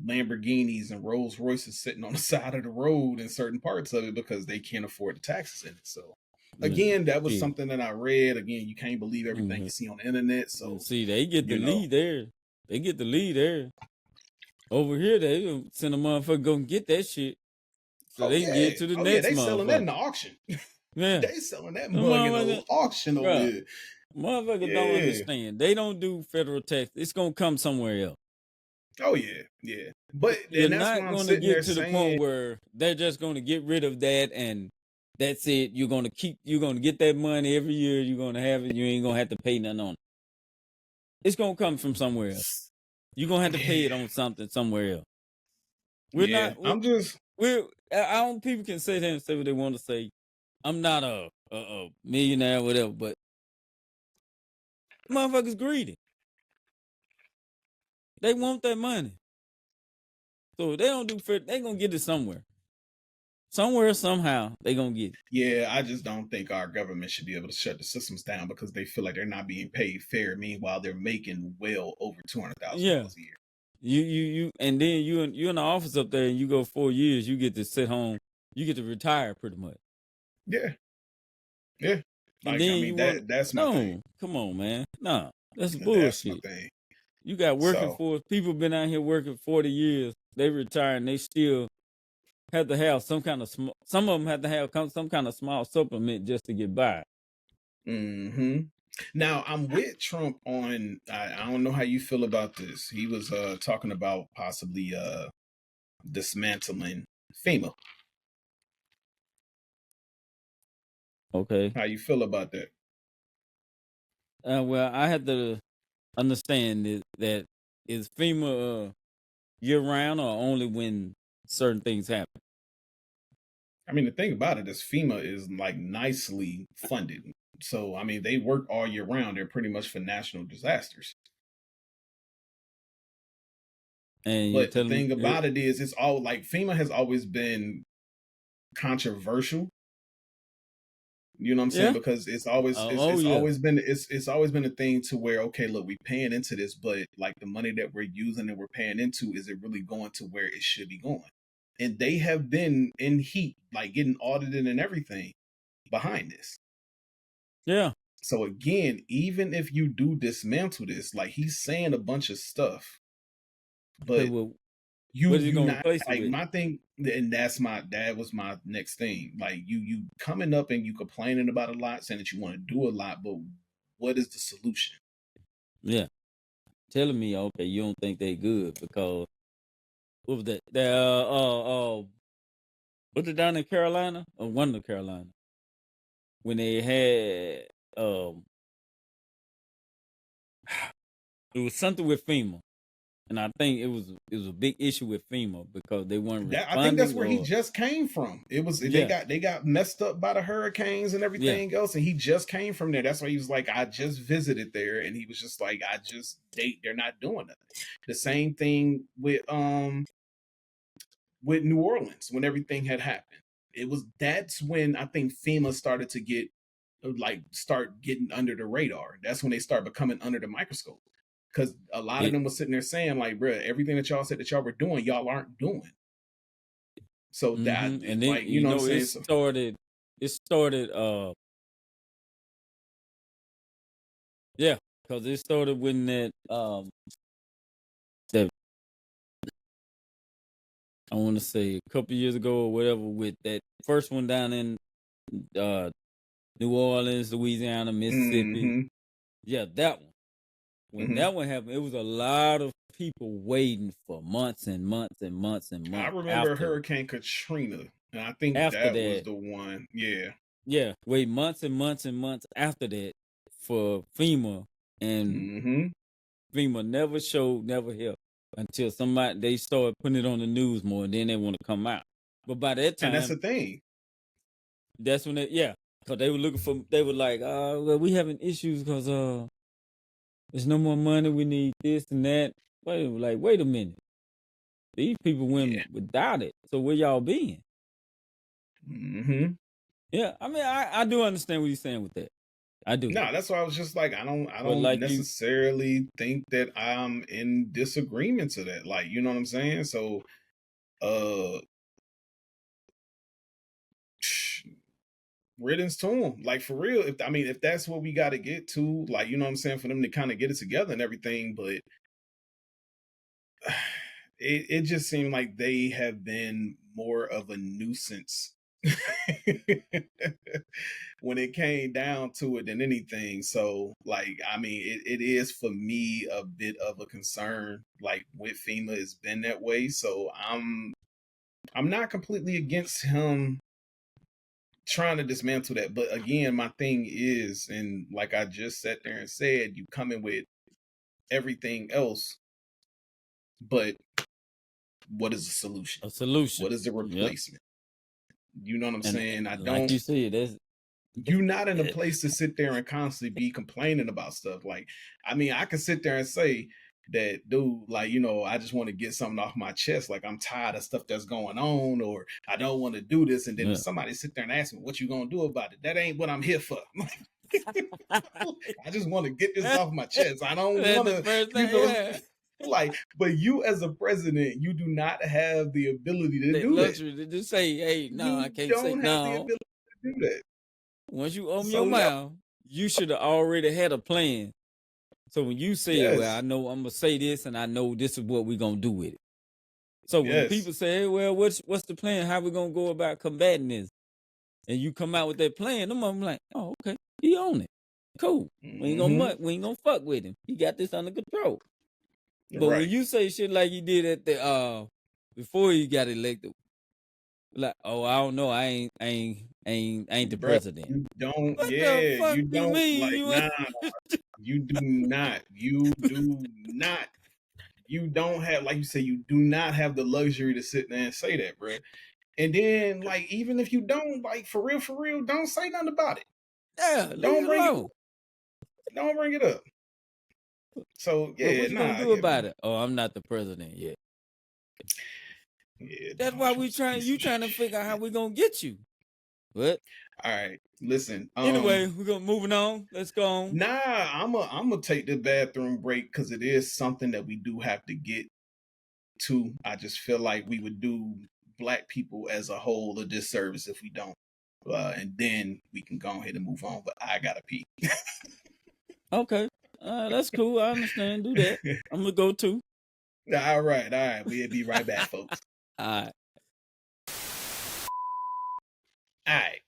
Lamborghinis and Rolls Royces sitting on the side of the road in certain parts of it because they can't afford the taxes in it. So again, that was something that I read. Again, you can't believe everything you see on the internet. So see, they get the lead there. They get the lead there. Over here, they send a motherfucker go and get that shit so they can get to the next they motherfucker. Selling that in the auction. Yeah, they selling that mug in the auction over here. Motherfuckers don't understand. They don't do federal tax. It's gonna come somewhere else. Oh yeah. But you're not going to get to the point where they're just going to get rid of that and that's it. You're going to get that money every year. You're going to have it. You ain't going to have to pay nothing on it. It's going to come from somewhere else. You're going to have to pay it on something somewhere else. People can say that and say what they want to say. I'm not a millionaire or whatever, but motherfuckers greedy. They want that money. So if they don't do fair, they going to get it somewhere. Somewhere, somehow, they going to get it. Yeah, I just don't think our government should be able to shut the systems down because they feel like they're not being paid fair. Meanwhile, they're making well over $200,000 a year. You and then you in the office up there and you go 4 years, you get to sit home. You get to retire pretty much. Yeah. Yeah. Like, that's my thing. Come on, man. No, that's bullshit. That's my thing. You got working force. People been out here working 40 years. They retire and they still have to have some kind of some of them have to have some kind of small supplement just to get by. Mm-hmm. Now I'm with Trump on. I don't know how you feel about this. He was talking about possibly dismantling FEMA. Okay. How you feel about that? Well, I had to understand that is FEMA year round or only when certain things happen? I mean, the thing about it is FEMA is like nicely funded. So I mean, they work all year round. They're pretty much for national disasters. And you But the tell me, thing about it is, it's all like FEMA has always been controversial. You know what I'm saying? Because it's always it's always been a thing to where, okay, look, we paying into this, but like the money that we're using and we're paying into, is it really going to where it should be going? And they have been in heat, like getting audited and everything behind this. Yeah. So again, even if you do dismantle this, like he's saying a bunch of stuff, but Okay, well, you what is he gonna not replace it like with? my thing, and that was my next thing. Like you coming up and you complaining about a lot, saying that you want to do a lot, but what is the solution? Yeah. Telling me, okay, you don't think they good because what was that? Was it down in Carolina or one of Carolina when they had it was something with FEMA, and I think it was a big issue with FEMA because they weren't That I think that's responding. where he just came from. It was Yeah, they got messed up by the hurricanes and yeah, everything else, and he just came from there. That's why he was like, I just visited there, and he was just like, they're not doing it. The same thing with New Orleans when everything had happened. That's when I think FEMA started to start getting under the radar. That's when they start becoming under the microscope. Because a lot of them was sitting there saying, like, bro, everything that y'all said that y'all were doing, y'all aren't doing. So that, and then like, you know what I'm saying? It started yeah, because it started when that I want to say a couple years ago or whatever, with that first one down in New Orleans, Louisiana, Mississippi. Mm-hmm. Yeah, that one. When that one happened, it was a lot of people waiting for months and months and months and months. I remember Hurricane Katrina, and I think that was the one. Yeah. Yeah, wait months and months and months after that for FEMA, and FEMA never showed, never helped until they started putting it on the news more, and then they want to come out. But by that time, and that's the thing. That's when because they were looking for, they were like, well, we having issues because there's no more money. We need this and that. Wait a minute. These people went without it. So where y'all been? Yeah, I mean, I do understand what you're saying with that. I do. No, that's why I was just like, I don't necessarily think that I'm in disagreement to that. Like, you know what I'm saying? So, riddance to them. Like, for real. If that's what we got to get to, like, you know what I'm saying, for them to kind of get it together and everything, but it just seemed like they have been more of a nuisance when it came down to it than anything. So, like, I mean, it is for me a bit of a concern. Like, with FEMA, it's been that way. So I'm not completely against him trying to dismantle that. But again, my thing is, and like I just sat there and said, you come in with everything else, but what is the solution? A solution. What is the replacement? Yep. You know what I'm saying? I don't. Like you said, you're not in a place to sit there and constantly be complaining about stuff. Like, I mean, I can sit there and say that, dude, like, you know, I just want to get something off my chest. Like, I'm tired of stuff that's going on, or I don't want to do this. And then if somebody sit there and ask me, what you gonna do about it? That ain't what I'm here for. I just want to get this off my chest. I don't want to, you know, like, but you as a president, you do not have the ability to do that. To just say, hey, no, I can't say no. You don't have the ability to do that. Once you open your mouth, you should have already had a plan. So when you say, well, I know I'm gonna say this, and I know this is what we're gonna do with it. So when people say, hey, well, what's the plan? How we gonna go about combating this? And you come out with that plan, I'm like, oh, okay, he on it. Cool. We ain't gonna fuck with him. He got this under control. But when you say shit like you did at the before he got elected, like, oh, I don't know, I ain't the president. You don't, what the fuck you don't mean? like, nah, you do not. You do not. You don't have, like you say, you do not have the luxury to sit there and say that, bro. And then, like, even if you don't, like, for real, don't say nothing about it. Yeah, leave Don't it bring it. alone. Don't bring it up. So Well, yeah, what you gonna nah. do about it? Oh, I'm not the president yet. Yeah, That's Donald why we Trump's a trying. piece You of trying to shit. figure out how we gonna get you. What? All right, listen. Anyway, we're gonna moving on. Let's go on. Nah, I'm gonna take the bathroom break because it is something that we do have to get to. I just feel like we would do Black people as a whole a disservice if we don't. And then we can go ahead and move on. But I gotta pee. Okay, that's cool. I understand. Do that. I'm gonna go too. All right. We'll be right back, folks. All right. All right,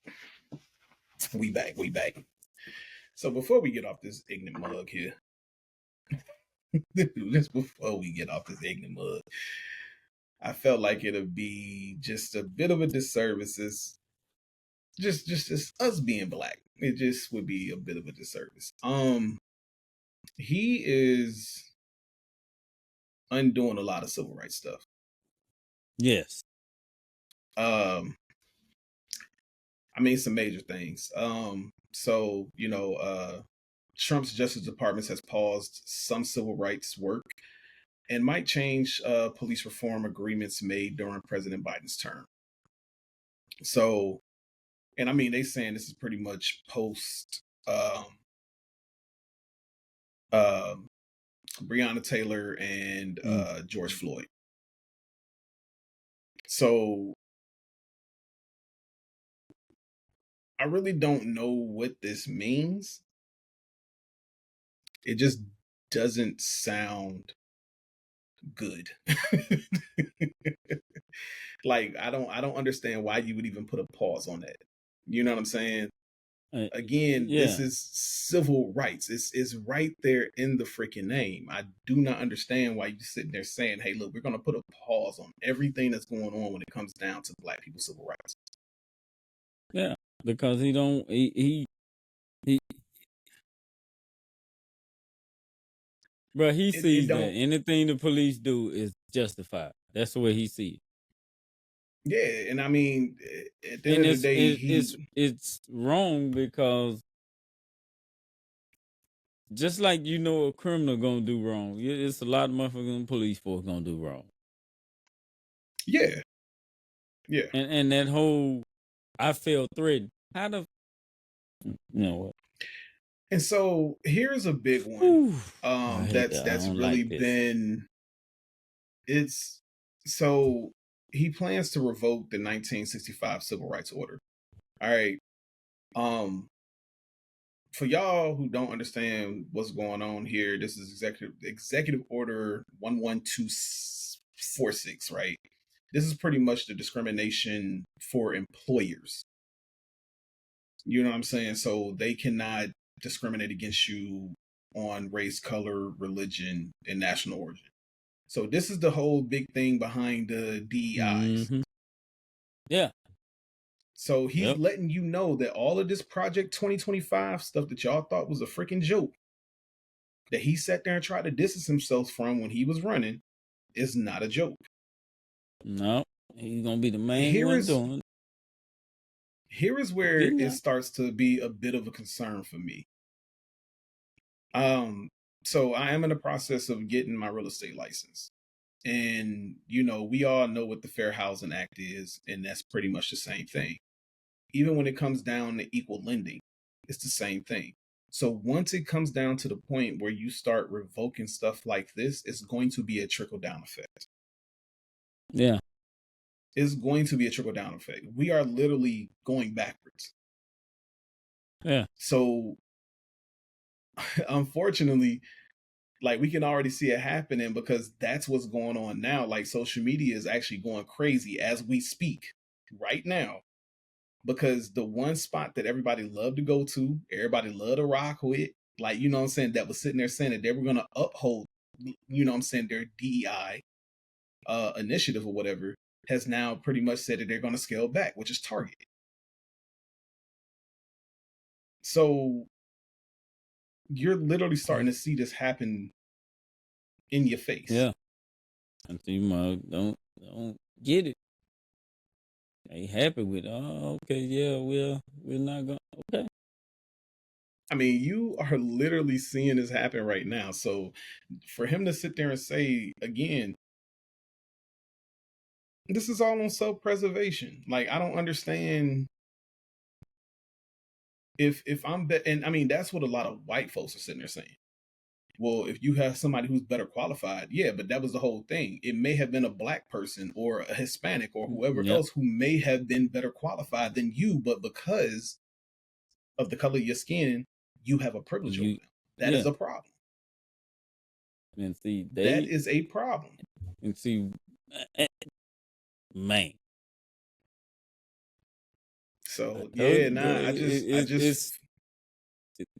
we back. So before we get off this ignorant mug here, just before we get off this ignorant mug, I felt like it'd be just a bit of a disservice. Just us being Black. It just would be a bit of a disservice. He is undoing a lot of civil rights stuff. Yes. I mean, some major things. So Trump's Justice Department has paused some civil rights work and might change police reform agreements made during President Biden's term. So, and I mean, they saying this is pretty much post Breonna Taylor and George Floyd. So I really don't know what this means. It just doesn't sound good. Like I don't understand why you would even put a pause on that. You know what I'm saying? Again, yeah. This is civil rights. It's right there in the freaking name. I do not understand why you're sitting there saying, hey, look, we're going to put a pause on everything that's going on when it comes down to Black people's civil rights. Yeah, because he bro, he sees that anything the police do is justified. That's the way he sees it. Yeah, and I mean, at the end of the day, it's wrong because just like a criminal gonna do wrong, it's a lot of motherfucking police force gonna do wrong. Yeah. And that whole I feel threatened. How the what? And so here's a big one. That's really been. It's so he plans to revoke the 1965 Civil Rights Order. All right. For y'all who don't understand what's going on here, this is Executive Order 11246, right? This is pretty much the discrimination for employers. You know what I'm saying? So they cannot discriminate against you on race, color, religion, and national origin. So this is the whole big thing behind the DEIs. Mm-hmm. Yeah. So he's letting you know that all of this Project 2025 stuff that y'all thought was a freaking joke, that he sat there and tried to distance himself from when he was running, is not a joke. No, he's gonna be the main one doing it. Here is where it starts to be a bit of a concern for me. So I am in the process of getting my real estate license. And, we all know what the Fair Housing Act is, and that's pretty much the same thing. Even when it comes down to equal lending, it's the same thing. So once it comes down to the point where you start revoking stuff like this, it's going to be a trickle-down effect. Yeah. It's going to be a trickle-down effect. We are literally going backwards. Yeah. So, unfortunately, like we can already see it happening because that's what's going on now. Like social media is actually going crazy as we speak right now. Because the one spot that everybody loved to go to, everybody loved to rock with, like, you know what I'm saying, that was sitting there saying that they were going to uphold, you know what I'm saying, their DEI initiative or whatever, has now pretty much said that they're going to scale back, which is Target. So you're literally starting to see this happen in your face. Yeah. And you don't get it. Ain't happy with it. Oh, okay, yeah, we're not gonna. Okay. I mean, you are literally seeing this happen right now. So for him to sit there and say again, this is all on self-preservation. Like, I don't understand if I'm and I mean that's what a lot of white folks are sitting there saying. Well, if you have somebody who's better qualified, yeah, but that was the whole thing. It may have been a black person or a Hispanic or whoever Yep. else who may have been better qualified than you, but because of the color of your skin, you have a privilege over them. That is a problem. And see, that is a problem. And see, man. So yeah, nah,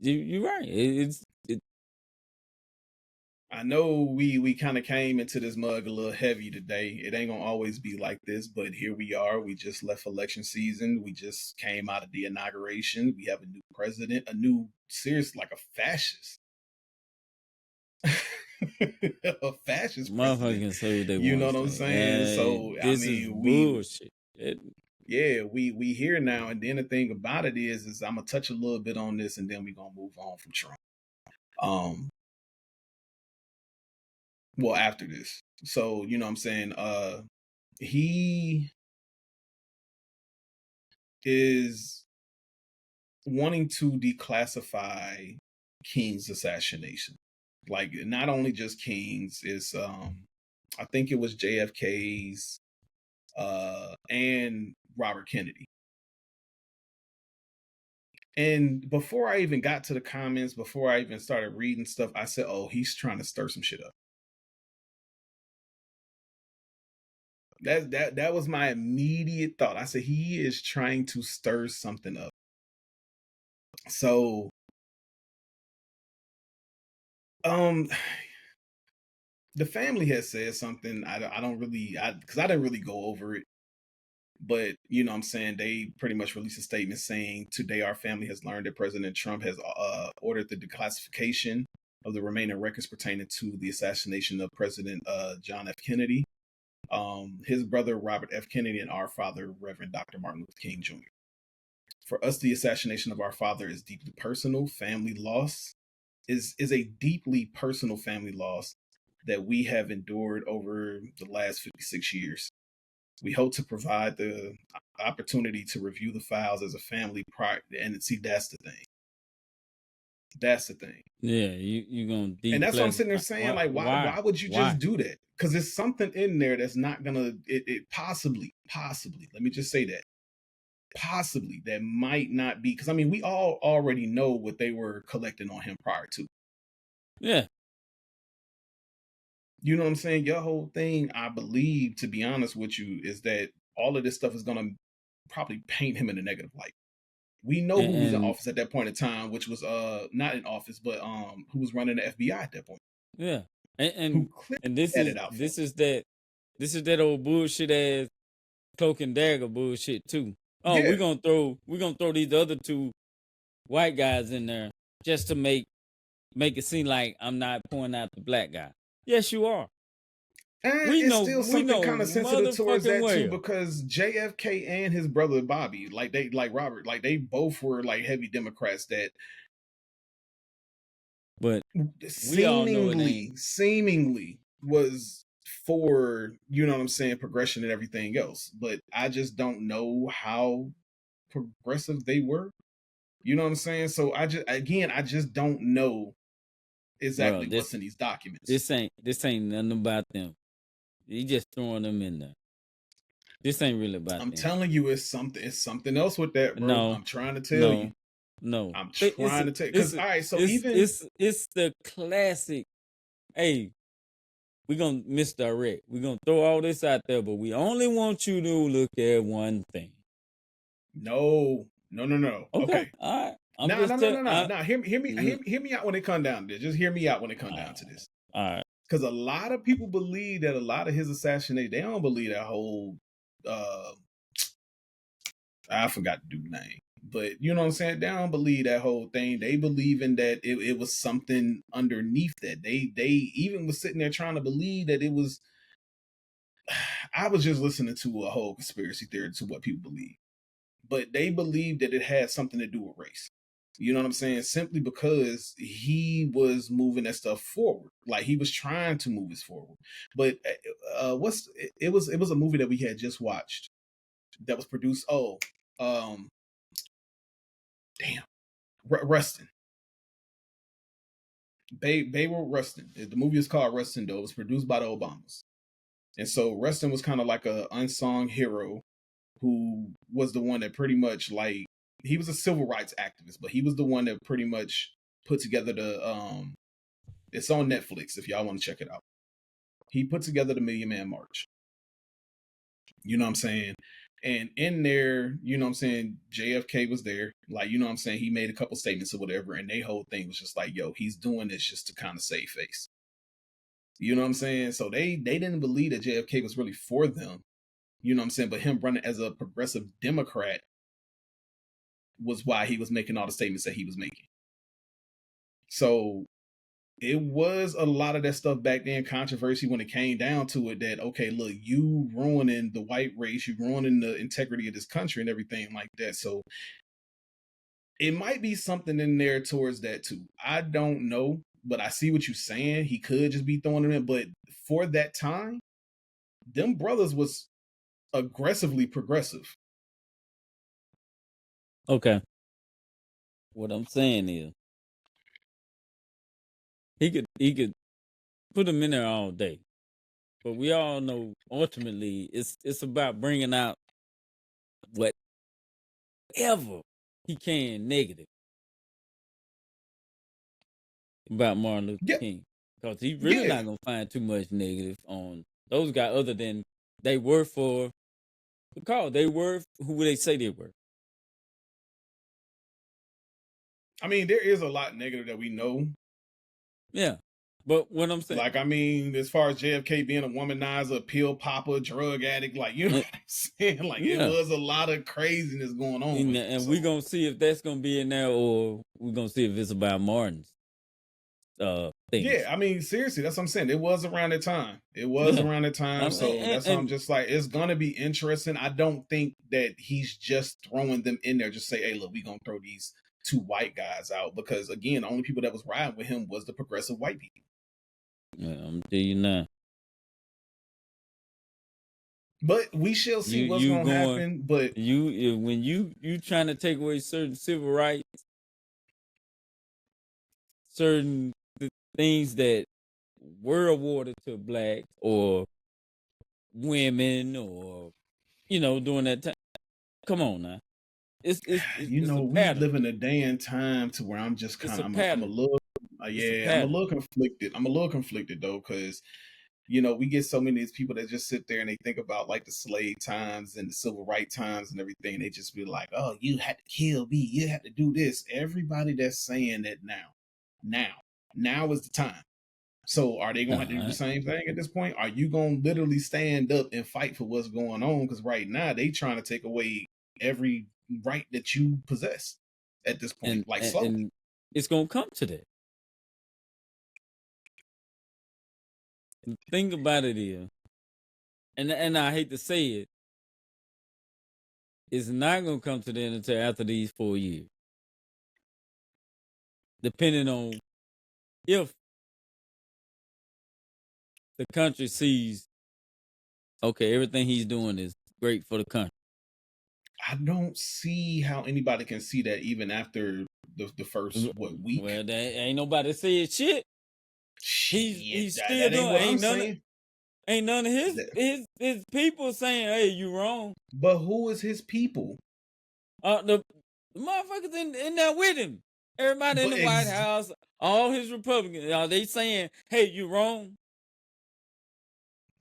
you're right. I know we kind of came into this mug a little heavy today. It ain't gonna always be like this, but here we are. We just left election season. We just came out of the inauguration. We have a new president, a new like a fascist. A fascist motherfuckers say what they you want. know what I'm saying? So I mean, bullshit. We here now, and then the thing about it is I'm gonna touch a little bit on this, and then we're gonna move on from Trump. Well, after this, so you know what I'm saying. He is wanting to declassify King's assassination. Like, not only just King's, it's I think it was JFK's and Robert Kennedy. And before I even got to the comments, before I even started reading stuff, I said, oh, he's trying to stir some shit up. That was my immediate thought. I said, he is trying to stir something up. So the family has said something. I don't really, because I didn't really go over it, but you know what I'm saying, they pretty much released a statement saying, today our family has learned that President Trump has ordered the declassification of the remaining records pertaining to the assassination of President John F. Kennedy, his brother Robert F. Kennedy, and our father, Reverend Dr. Martin Luther King Jr. For us, the assassination of our father is deeply personal. Family loss is a deeply personal family loss that we have endured over the last 56 years. We hope to provide the opportunity to review the files as a family prior, and see, that's the thing. That's the thing. Yeah, you're gonna and that's what I'm sitting there saying. Like, why would you just do that? Because there's something in there that's not gonna. It possibly. Let me just say that. Possibly that might not be, because I mean, we all already know what they were collecting on him prior to. Yeah. You know what I'm saying? Your whole thing, I believe, to be honest with you, is that all of this stuff is gonna probably paint him in a negative light. We know who was in office at that point in time, which was not in office, but who was running the FBI at that point. Yeah. And this is that old bullshit ass cloak and dagger bullshit too. Oh, yeah. we're gonna throw these other two white guys in there just to make it seem like I'm not pointing out the black guy. Yes, you are. And it's still something kind of sensitive towards that too, because JFK and his brother Bobby, like Robert, like they both were like heavy Democrats that, but seemingly was for, you know what I'm saying, progression and everything else. But I just don't know how progressive they were. You know what I'm saying? So I just don't know exactly what's in these documents. This ain't nothing about them. You just throwing them in there. This ain't really about them. I'm telling you, it's something else with that, bro. No, I'm trying to tell you. No. I'm trying to tell you. Because, all right, so it's the classic, hey, we're going to misdirect. We're going to throw all this out there, but we only want you to look at one thing. No. Okay. All right. No. Hear me out when it come down to this. Just hear me out when it come down to this. All right. Because a lot of people believe that a lot of his assassination, they don't believe that whole, I forgot the dude's name, but you know what I'm saying? They don't believe that whole thing. They believe in that it was something underneath that. They even was sitting there trying to believe that it was, I was just listening to a whole conspiracy theory to what people believe. But they believe that it had something to do with race. You know what I'm saying? Simply because he was moving that stuff forward. Like he was trying to move us forward. But it was a movie that we had just watched that was produced. Rustin. Bayward Rustin. The movie is called Rustin, though. It was produced by the Obamas. And so Rustin was kind of like a unsung hero who was the one that pretty much like, he was a civil rights activist, but he was the one that pretty much put together it's on Netflix if y'all want to check it out. He put together the Million Man March. You know what I'm saying? And in there, you know what I'm saying, JFK was there. Like, you know what I'm saying, he made a couple statements or whatever, and their whole thing was just like, yo, he's doing this just to kind of save face. You know what I'm saying? So they didn't believe that JFK was really for them. You know what I'm saying? But him running as a progressive Democrat was why he was making all the statements that he was making. So it was a lot of that stuff back then, controversy when it came down to it, that, okay, look, you ruining the white race, you ruining the integrity of this country and everything like that. So it might be something in there towards that too. I don't know, but I see what you're saying. He could just be throwing it in, but for that time, them brothers was aggressively progressive. Okay. What I'm saying is, he could put them in there all day, but we all know ultimately it's about bringing out whatever he can negative about Martin Luther King, because he's really not gonna find too much negative on those guys, other than they were for the cause. They were who they say they were. I mean, there is a lot negative that we know. Yeah. But what I'm saying, like, I mean, as far as JFK being a womanizer, pill popper, drug addict, like, you know what I'm saying? Like, it was a lot of craziness going on. And we're going to see if that's going to be in there, or we're going to see if it's about Martin's things. Yeah, I mean, seriously, that's what I'm saying. It was around the time. It was around the time. So that's why I'm just like, it's going to be interesting. I don't think that he's just throwing them in there, just say, hey, look, we're going to throw these two white guys out. Because, again, the only people that was riding with him was the progressive white people. Yeah, I'm telling you now. But we shall see what's going to happen. But when you trying to take away certain civil rights, certain things that were awarded to blacks or women, or during that time, come on now. It's you know, we live in a day and time to where I'm just kind of I'm a little I'm a little conflicted. I'm a little conflicted though, because we get so many of these people that just sit there and they think about like the slave times and the civil rights times and everything. They just be like, oh, you had to kill me, you had to do this. Everybody that's saying that now is the time. So are they going to have to do the same thing at this point? Are you going to literally stand up and fight for what's going on? Because right now they trying to take away every right that you possess at this point, slowly. And it's going to come to that. The thing about it is, and I hate to say it, it's not going to come to that until after these 4 years. Depending on if the country sees, okay, everything he's doing is great for the country. I don't see how anybody can see that even after the first week. Well, there ain't nobody saying shit. He's still doing. Ain't none of his people saying, "Hey, you wrong." But who is his people? The motherfuckers in there with him. Everybody in the White House, all his Republicans, are they saying, "Hey, you wrong"?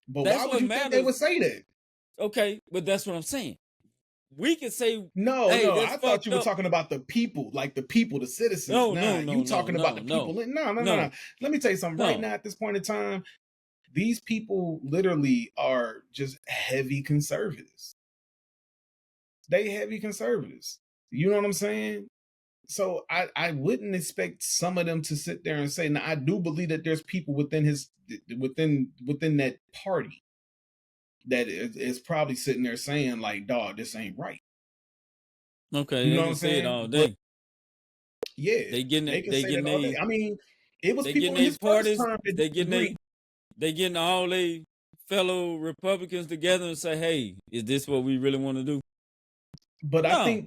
But that's why would you think they would say that? Okay, but that's what I'm saying. We can say no. I thought you were talking about the people, like the people, the citizens. No, you talking about the people? No. Let me tell you something. Right now, at this point in time, these people literally are just heavy conservatives. They heavy conservatives. You know what I'm saying? So I wouldn't expect some of them to sit there and say, now I do believe that there's people within that party that is probably sitting there saying like, dog, this ain't right. Okay, you know what I'm saying? All day. Yeah, They getting they it. can They say getting that all day. they. I mean, it was They people getting in their his first parties. term that They getting disagreed. they getting all they fellow Republicans together and say, "Hey, is this what we really want to do?" But I No, think,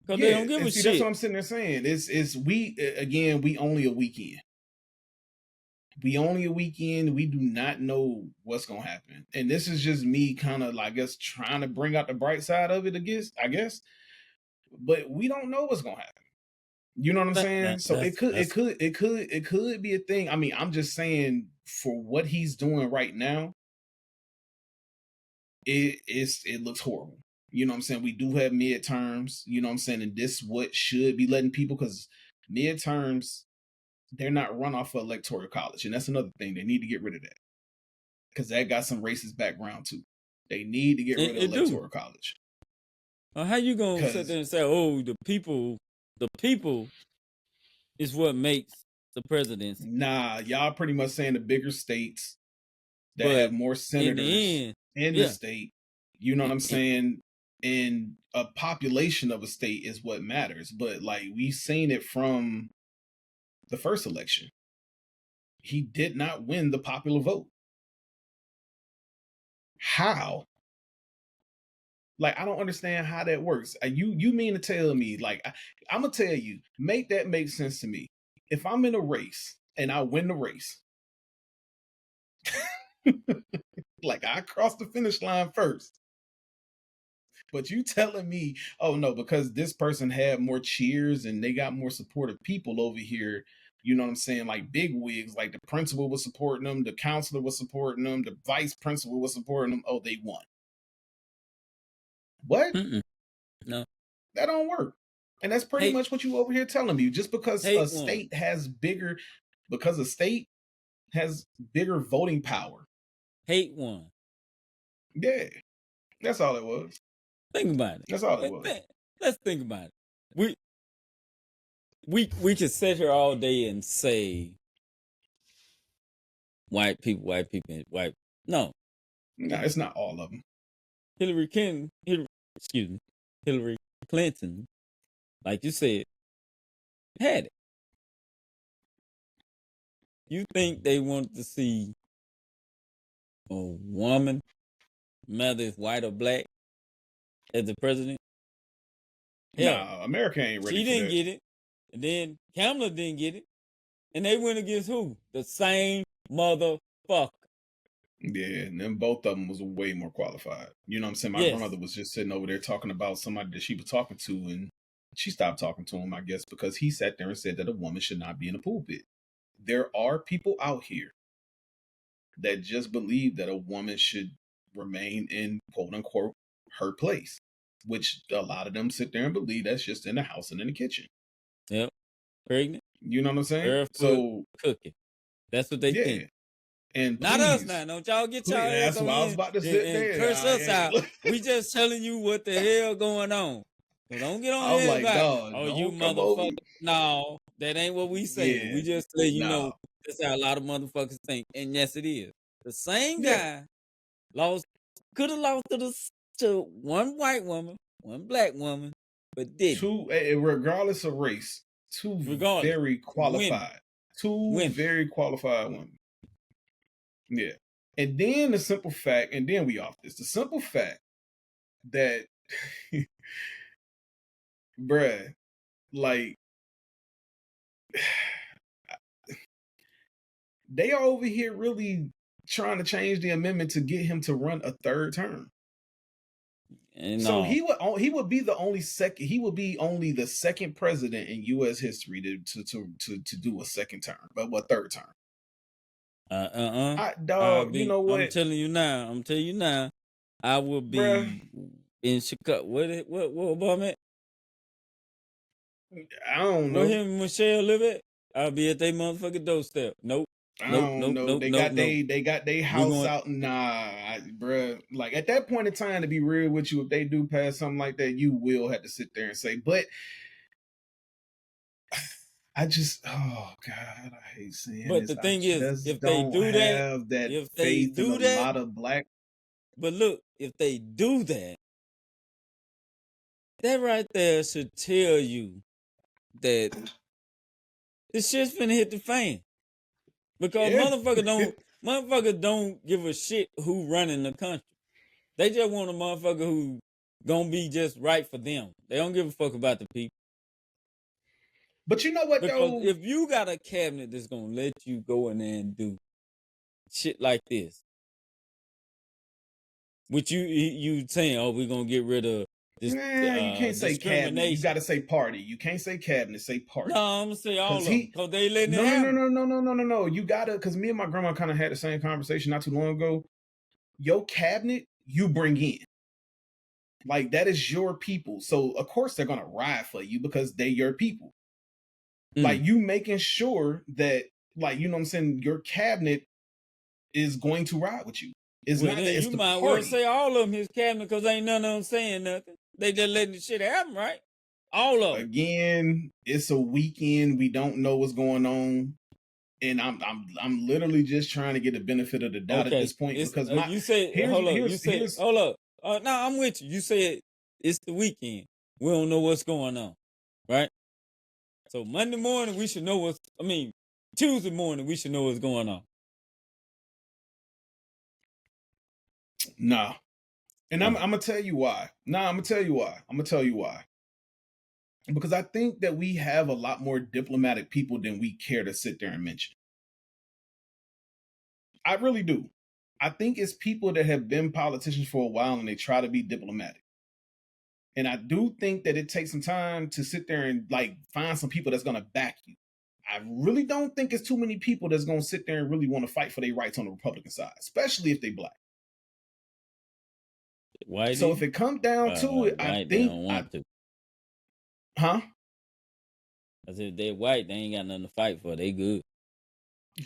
because they yeah, don't give and a see, that's what shit. I'm sitting there saying. It's we again. We only a weekend. We only a weekend. We do not know what's gonna happen, and this is just me kind of, like, I guess, trying to bring out the bright side of it. I guess, but we don't know what's gonna happen. You know what I'm saying? So That's it could be a thing. I mean, I'm just saying, for what he's doing right now, it looks horrible. You know what I'm saying? We do have midterms, you know what I'm saying? And this what should be letting people, because midterms, they're not run off of electoral college. And that's another thing. They need to get rid of that. Because that got some racist background too. They need to get rid of it do. electoral college. How you gonna sit there and say, "Oh, the people is what makes the presidency"? Nah, y'all pretty much saying the bigger states that But have more senators in in the the end, state, you know what I'm saying? And a population of a state is what matters. But like, we've seen it from the first election. He did not win the popular vote. How? Like, I don't understand how that works. You mean to tell me, like, I'm gonna tell you, make that make sense to me. If I'm in a race and I win the race, like, I cross the finish line first, but you telling me, oh no, because this person had more cheers and they got more supportive people over here, you know what I'm saying? Like big wigs, like the principal was supporting them, the counselor was supporting them, the vice principal was supporting them. Oh, they won. What? no, That don't work. And that's pretty hate much what you over here telling me. Just because a hate one, state has because a state has bigger voting power. hate one. Yeah, that's all it was. Think about it. That's all it was. Let's think about it. We can sit here all day and say white people, white. No, No, it's not all of them. Hillary Clinton, like you said, had it. You think they want to see a woman, whether it's white or black, as the president? Hell, Nah, America ain't ready she for didn't that. get it, and then Kamala didn't get it, and they went against who? The same motherfucker. Yeah, and then both of them was way more qualified. You know what I'm saying? My Yes. grandmother was just sitting over there talking about somebody that she was talking to, and she stopped talking to him, I guess, because he sat there and said that a woman should not be in a pulpit. There are people out here that just believe that a woman should remain in, quote unquote, her place, which a lot of them sit there and believe that's just in the house and in the kitchen. Yep. Pregnant. You know what I'm saying? Barefoot, So cooking. That's what they yeah. think. And Not please, us now. Don't y'all get y'all ass that's on why I was in about to sit and there. curse us out. We just telling you what the hell going on. So don't get on I'm here like, about, dog, oh, you don't come over. motherfucker. No, that ain't what we saying. Yeah, We just let you know nah. that's how a lot of motherfuckers think. And yes, it is. The same Yeah. guy could have lost to one white woman, one black woman, but didn't. Two, regardless of race, very qualified. Women. Very qualified women. Yeah. And then the simple fact, and then we off this. The simple fact that, bruh, like, they are over here really trying to change the amendment to get him to run a third term. And so he would be the only second. He would be only the second president in U.S. history to do a second term, but what third term? Dog, you know what? I'm telling you now. I will be in Chicago. What about me? I don't know. Where him and Michelle live at? I'll be at their motherfucking doorstep. Nope. I don't know. They got their house out. Nah, bruh. Like, at that point in time, to be real with you, if they do pass something like that, you will have to sit there and say, but I just, oh God, I hate saying but this. the thing is, if they do that, if faith in a lot of black. But look, if they do that, that right there should tell you that this shit's finna hit the fan. Because motherfuckers don't give a shit who running the country. They just want a motherfucker who gonna be just right for them. They don't give a fuck about the people. But you know what, because though? If you got a cabinet that's gonna let you go in there and do shit like this, which you saying, oh, we're gonna get rid of this you can't say cabinet. You got to say party. You can't say cabinet. Say party. No, I'm gonna say all of them because they letting it happen. No. You gotta, because me and my grandma kind of had the same conversation not too long ago. Your cabinet, you bring in. Like, that is your people. So of course they're gonna ride for you because they're your people. Like, you making sure that, like, you know what I'm saying, your cabinet is going to ride with you. It's not that it's you the might party. well say all of them his cabinet because ain't none of them saying nothing. They just letting the shit happen, right? All of them. Again, it's a weekend. We don't know what's going on, and I'm literally just trying to get the benefit of the doubt at this point because you said hold up. You said hold up. No, I'm with you. You said it's the weekend. We don't know what's going on, right? So Monday morning we should know Tuesday morning we should know what's going on. Nah. And I'm gonna tell you why. I'm gonna tell you why. Because I think that we have a lot more diplomatic people than we care to sit there and mention. I really do. I think it's people that have been politicians for a while and they try to be diplomatic. And I do think that it takes some time to sit there and like find some people that's gonna back you. I really don't think it's too many people that's gonna sit there and really want to fight for their rights on the Republican side, especially if they black. Why? So if it comes down to it, I think they don't want to. Huh? Because if they're white, they ain't got nothing to fight for. They good.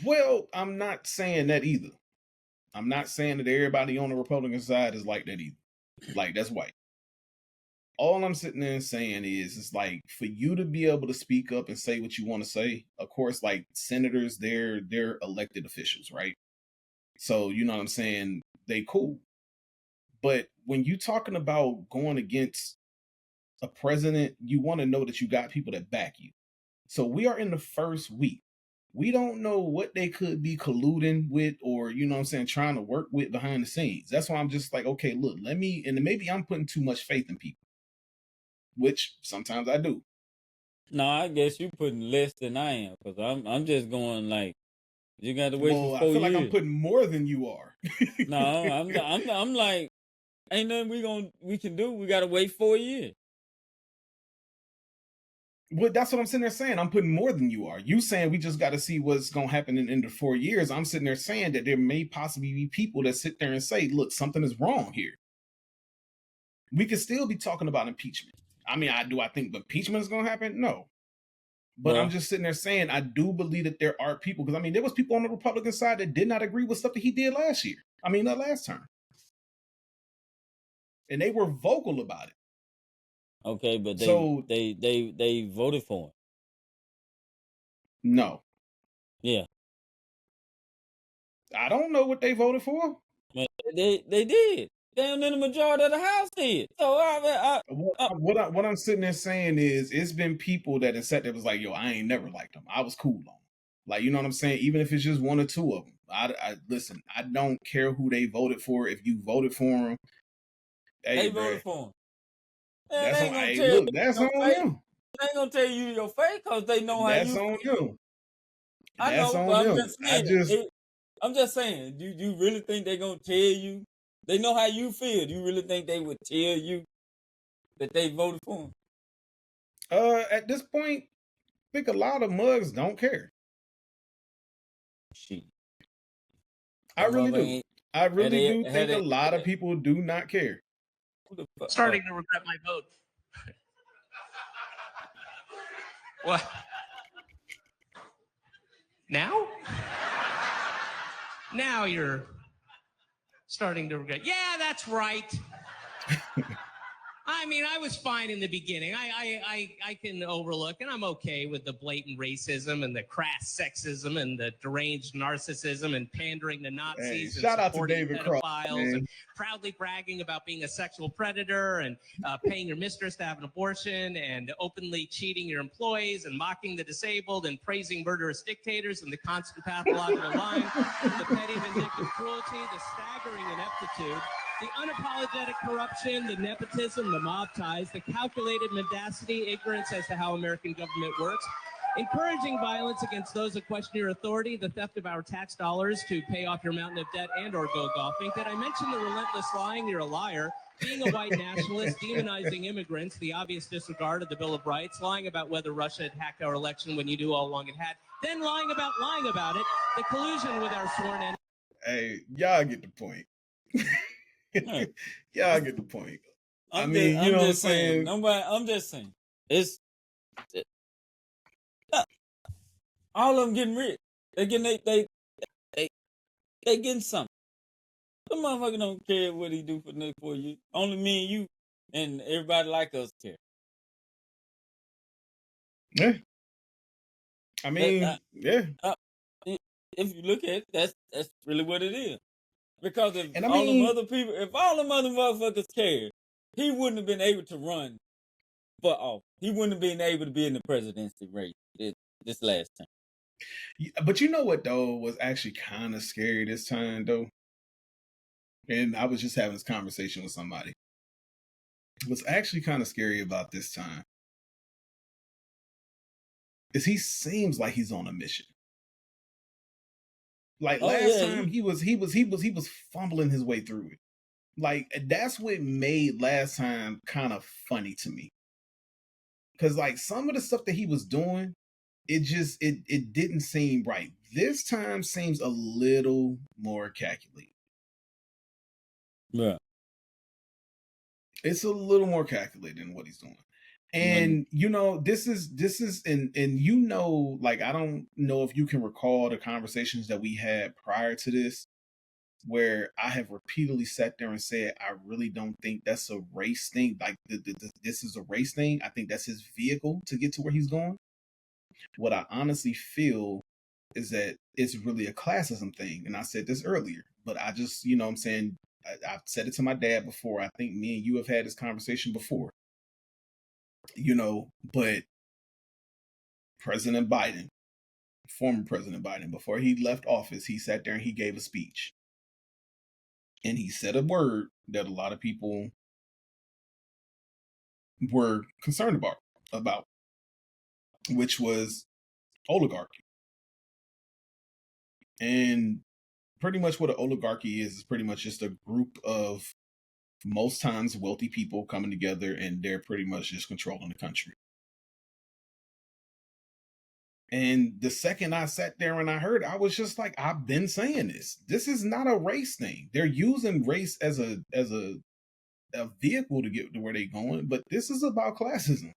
Well, I'm not saying that either. I'm not saying that everybody on the Republican side is like that either. Like, that's white. All I'm sitting there and saying is, it's like, for you to be able to speak up and say what you want to say, of course, like senators, they're elected officials, right? So, you know what I'm saying? They cool. But when you're talking about going against a president, you want to know that you got people that back you. So we are in the first week. We don't know what they could be colluding with or, you know what I'm saying, trying to work with behind the scenes. That's why I'm just like, okay, look, and maybe I'm putting too much faith in people, which sometimes I do. No, I guess you putting less than I am because I'm just going like, you got to wait for 4 years. I feel like I'm putting more than you are. No, I'm like, ain't nothing we can do. We got to wait 4 years. Well, that's what I'm sitting there saying. I'm putting more than you are. You saying we just got to see what's going to happen in the 4 years. I'm sitting there saying that there may possibly be people that sit there and say, look, something is wrong here. We could still be talking about impeachment. I mean, do I think impeachment is going to happen? No. But I'm just sitting there saying, I do believe that there are people, because I mean, there was people on the Republican side that did not agree with stuff that he did last year. I mean, last term. And they were vocal about it. Okay, but they voted for him. No. Yeah. I don't know what they voted for. They did. Damn near the majority of the House did. So what I'm sitting there saying is, it's been people that have sat there was like, yo, I ain't never liked them. I was cool on them. Like, you know what I'm saying? Even if it's just one or two of them. I listen, I don't care who they voted for. If you voted for them, they voted for him. That's on, that's on you. They ain't gonna tell you your face because they know how you feel. That's on you. I know, but I'm just saying. Do you really think they're gonna tell you? They know how you feel. Do you really think they would tell you that they voted for him? At this point, I think a lot of mugs don't care. Shit. I really do. I really do think a lot of people do not care. I'm starting to regret my vote. What? Now? Now you're starting to regret. Yeah, that's right. I mean, I was fine in the beginning. I can overlook, and I'm okay with the blatant racism and the crass sexism and the deranged narcissism and pandering to Nazis and shout out to supporting David Cross, pedophiles man. and proudly bragging about being a sexual predator and paying your mistress to have an abortion and openly cheating your employees and mocking the disabled and praising murderous dictators and the constant pathological lying, the petty vindictive cruelty, the staggering ineptitude, the unapologetic corruption, the nepotism, the mob ties, the calculated mendacity, ignorance as to how American government works, encouraging violence against those that question your authority, the theft of our tax dollars to pay off your mountain of debt and or go golfing. Did I mention the relentless lying? You're a liar. Being a white nationalist, demonizing immigrants, the obvious disregard of the Bill of Rights, lying about whether Russia had hacked our election when you knew all along it had, then lying about it, the collusion with our sworn enemy. Hey, y'all get the point. Y'all get the point. I'm you know what I'm saying? I'm just saying. It's all of them getting rich. They getting something. The motherfucker don't care what he do for the next 4 years. Only me and you and everybody like us care. Yeah. I mean, yeah. If you look at it, that's really what it is. Because if And all them other motherfuckers cared, he wouldn't have been able to run for office. He wouldn't have been able to be in the presidency race this last time. But you know what, though, was actually kind of scary this time, though? And I was just having this conversation with somebody. What's actually kind of scary about this time is he seems like he's on a mission. Like last time he was fumbling his way through it. Like that's what made last time kind of funny to me. Cause like some of the stuff that he was doing, it didn't seem right. This time seems a little more calculated. Yeah. It's a little more calculated in what he's doing. And you know, this is and you know, like I don't know if you can recall the conversations that we had prior to this, where I have repeatedly sat there and said, I really don't think that's a race thing. Like this is a race thing. I think that's his vehicle to get to where he's going. What I honestly feel is that it's really a classism thing. And I said this earlier, but I just, you know what I'm saying, I've said it to my dad before. I think me and you have had this conversation before. You know, but President Biden, former President Biden, before he left office, he sat there and he gave a speech. And he said a word that a lot of people were concerned about, which was oligarchy. And pretty much what an oligarchy is pretty much just a group of most times wealthy people coming together, and they're pretty much just controlling the country. And the second I sat there and I heard, I was just like, I've been saying this. This is not a race thing. They're using race as a vehicle to get to where they're going, but this is about classism.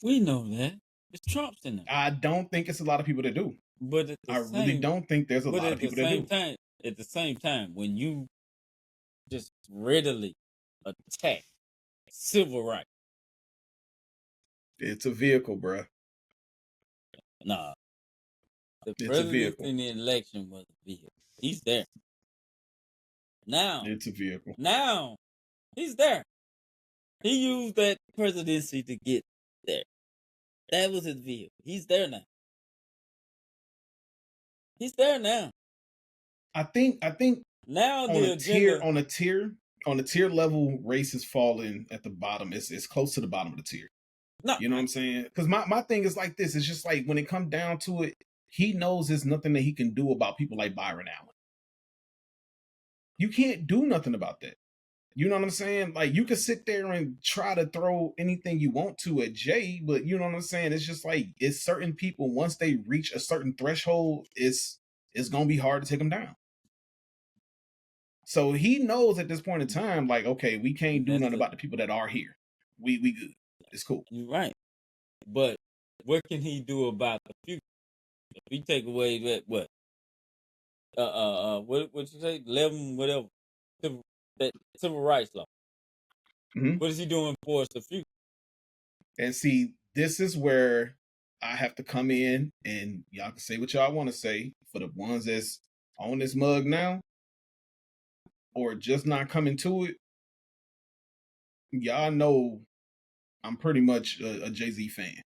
We know that. It's Trump's in there. I don't think it's a lot of people that do. But really don't think there's a lot of people that do. At the same time, when you just readily attack civil rights, it's a vehicle, bruh. Nah. The president in the election was a vehicle. He's there. Now. It's a vehicle. Now. He's there. He used that presidency to get there. That was his vehicle. He's there now. He's there now. I think now on a tier level, race is falling at the bottom. It's close to the bottom of the tier. No. You know what I'm saying? Because my thing is like this. It's just like when it comes down to it, he knows there's nothing that he can do about people like Byron Allen. You can't do nothing about that. You know what I'm saying? Like you can sit there and try to throw anything you want to at Jay, but you know what I'm saying? It's just like it's certain people, once they reach a certain threshold, it's gonna be hard to take them down. So he knows at this point in time, like, okay, we can't do nothing about the people that are here. We good. It's cool. You're right. But what can he do about the future? If we take away that what you say, 11 whatever that civil rights law. Mhm. What is he doing for us the future? And see, this is where I have to come in, and y'all can say what y'all want to say. For the ones that's on this mug now, or just not coming to it, y'all know I'm pretty much a Jay-Z fan.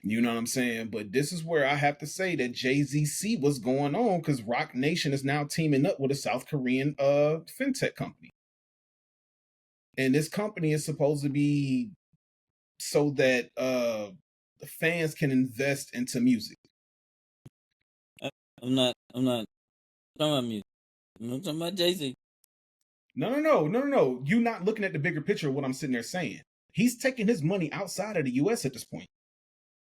You know what I'm saying? But this is where I have to say that Jay-Z see what's going on, because Roc Nation is now teaming up with a South Korean fintech company. And this company is supposed to be so that the fans can invest into music. I'm not talking about music. I'm talking about Jay-Z. No. You're not looking at the bigger picture of what I'm sitting there saying. He's taking his money outside of the US at this point.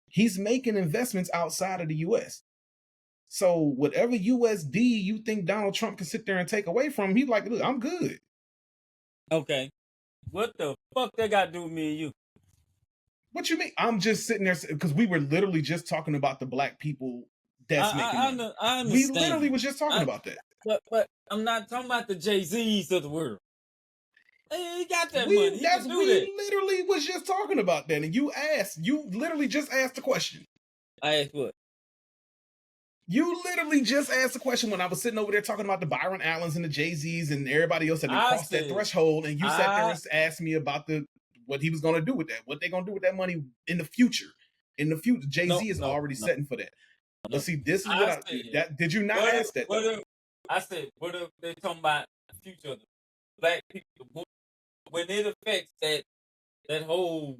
He's making investments outside of the US. So whatever USD you think Donald Trump can sit there and take away from him, he's like, look, I'm good. Okay. What the fuck they got to do with me and you? What you mean? I'm just sitting there because we were literally just talking about the black people that's making money. I understand. We literally was just talking about that. But I'm not talking about the Jay-Z's of the world. He got that money. He can do we that. literally was just talking about that, and you literally just asked the question. I asked what? You literally just asked the question when I was sitting over there talking about the Byron Allens and the Jay-Z's and everybody else that crossed that threshold, and you sat there and asked me about what he was going to do with that, what they're going to do with that money in the future. In the future, Jay-Z is already setting for that. But see, this is what did you not ask that? I said, what if they're talking about the future of the black people when it affects that whole,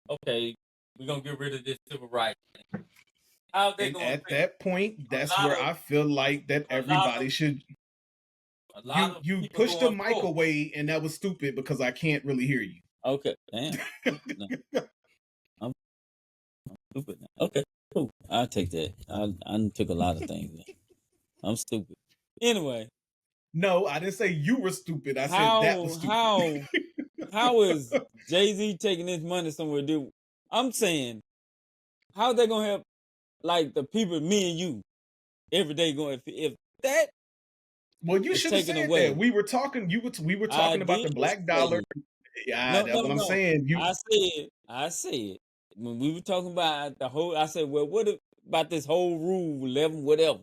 okay, we're going to get rid of this civil rights thing. How they going at that point, that's where I feel like that everybody should. You pushed the mic away, and that was stupid because I can't really hear you. Okay, damn. No. I'm stupid now. Okay, cool. I'll take that. I took a lot of things. I'm stupid. Anyway. No, I didn't say you were stupid. I said that was stupid. How is Jay-Z taking his money somewhere? I'm saying, how they gonna help like the people, me and you, every day going if that. Well, you should have said away, that. We were talking. We were talking about the black dollar. Yeah, that's what I'm saying. I said when we were talking about the whole. I said, well, what about this whole rule 11, whatever?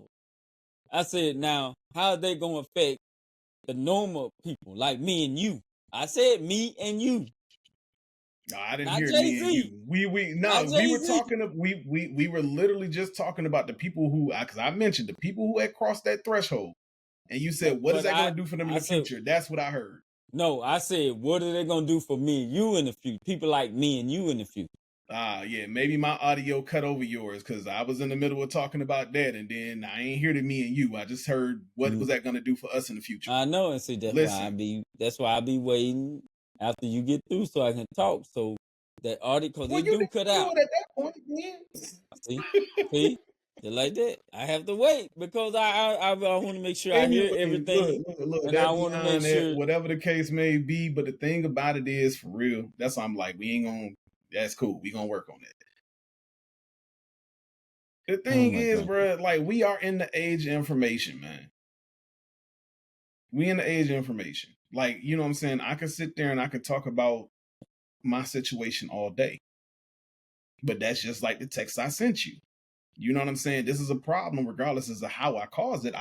I said, now how are they gonna affect the normal people like me and you? I said me and you. No, I didn't hear me and you. We were talking. We were literally just talking about the people who, because I mentioned the people who had crossed that threshold, and you said, "What is that going to do for them in the future?" That's what I heard. No, I said, "What are they going to do for me and you in the future? People like me and you in the future." Yeah, maybe my audio cut over yours because I was in the middle of talking about that, and then I ain't hear the me and you. I just heard what was that going to do for us in the future. I know, and see that's why I be waiting after you get through so I can talk. So that audio, because they do cut out. At that point, man. See, just like that. I have to wait because I want to make sure I hear everything. Look, and I want to make sure whatever the case may be. But the thing about it is, for real, that's why I'm like, we ain't gonna. That's cool. We gonna work on that. The thing is, bro, like we are in the age of information, man. We in the age of information. Like, you know what I'm saying? I can sit there and I can talk about my situation all day. But that's just like the text I sent you. You know what I'm saying? This is a problem regardless as to how I cause it.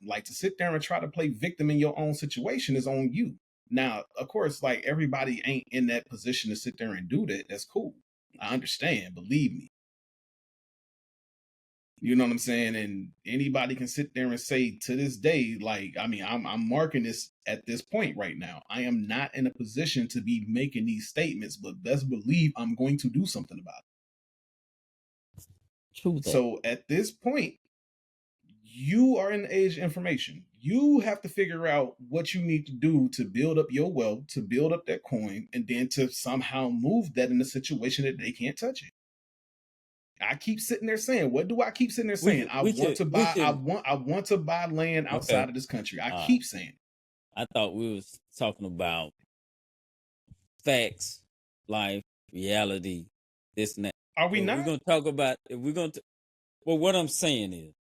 Like to sit there and try to play victim in your own situation is on you. Now, of course, like everybody ain't in that position to sit there and do that. That's cool. I understand. Believe me. You know what I'm saying? And anybody can sit there and say to this day, like, I mean, I'm marking this at this point right now. I am not in a position to be making these statements, but best believe I'm going to do something about it. True. So at this point, you are in the age of information. You have to figure out what you need to do to build up your wealth, to build up that coin, and then to somehow move that in a situation that they can't touch it. I keep sitting there saying, what do I keep sitting there saying? I want to buy land outside of this country. I keep saying. I thought we was talking about facts, life, reality, this and that. Are we not? We're gonna talk about well, what I'm saying is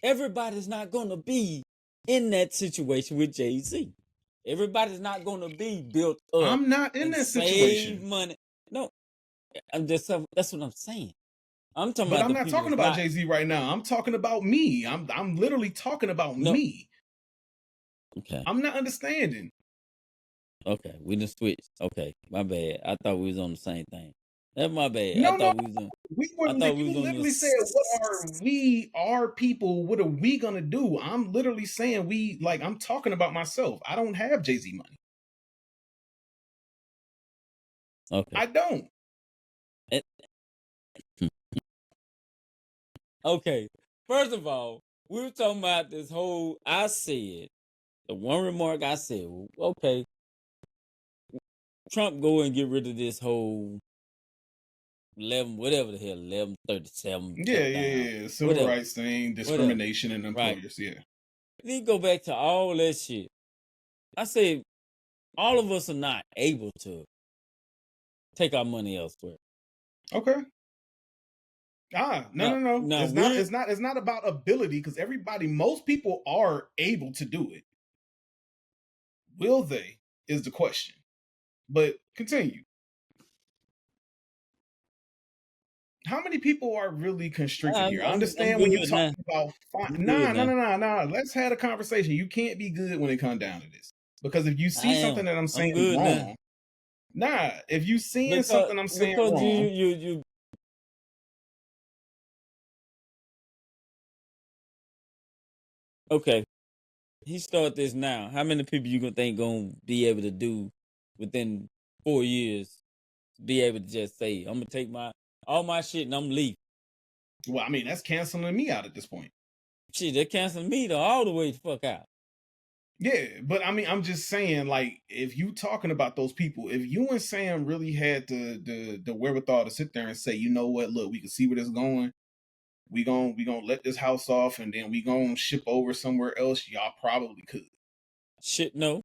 everybody's not gonna be in that situation with Jay-Z. Everybody's not going to be built up. I'm not in and that save situation. money. No, that's what I'm saying. I'm talking But about I'm the not people talking about Jay-Z right now. I'm talking about me. I'm literally talking about me. Okay. I'm not understanding. Okay, we done switched. Okay, my bad. I thought we was on the same thing. That's my bad. No, I thought no. we was on. You literally said, what are we, our people, what are we gonna do? I'm literally saying I'm talking about myself. I don't have Jay-Z money. Okay. I don't. Okay. First of all, we were talking about this whole. I said the one remark I said. Okay, Trump go and get rid of this whole 11, whatever the hell, 1137. Yeah. Civil rights thing, discrimination in employers. Right. Yeah. Then you go back to all that shit. I said all of us are not able to take our money elsewhere. Okay. No. Now It's not about ability, because most people are able to do it. Will they is the question. But continue. How many people are really constricted here? I understand when you're talking about nah. Let's have a conversation. You can't be good when it comes down to this. Because if you see something that I'm saying wrong, if you seeing something I'm saying wrong, you okay. He start this now. How many people you gonna think gonna be able to do within 4 years? Be able to just say, "I'm gonna take all my shit and I'm leaving." Well, I mean, that's canceling me out at this point. Shit, they're canceling me all the way the fuck out. Yeah, but I mean, I'm just saying, like, if you talking about those people, if you and Sam really had the wherewithal to sit there and say, you know what, look, we can see where this is going. We gonna let this house off, and then we gonna ship over somewhere else. Y'all probably could. Shit, no.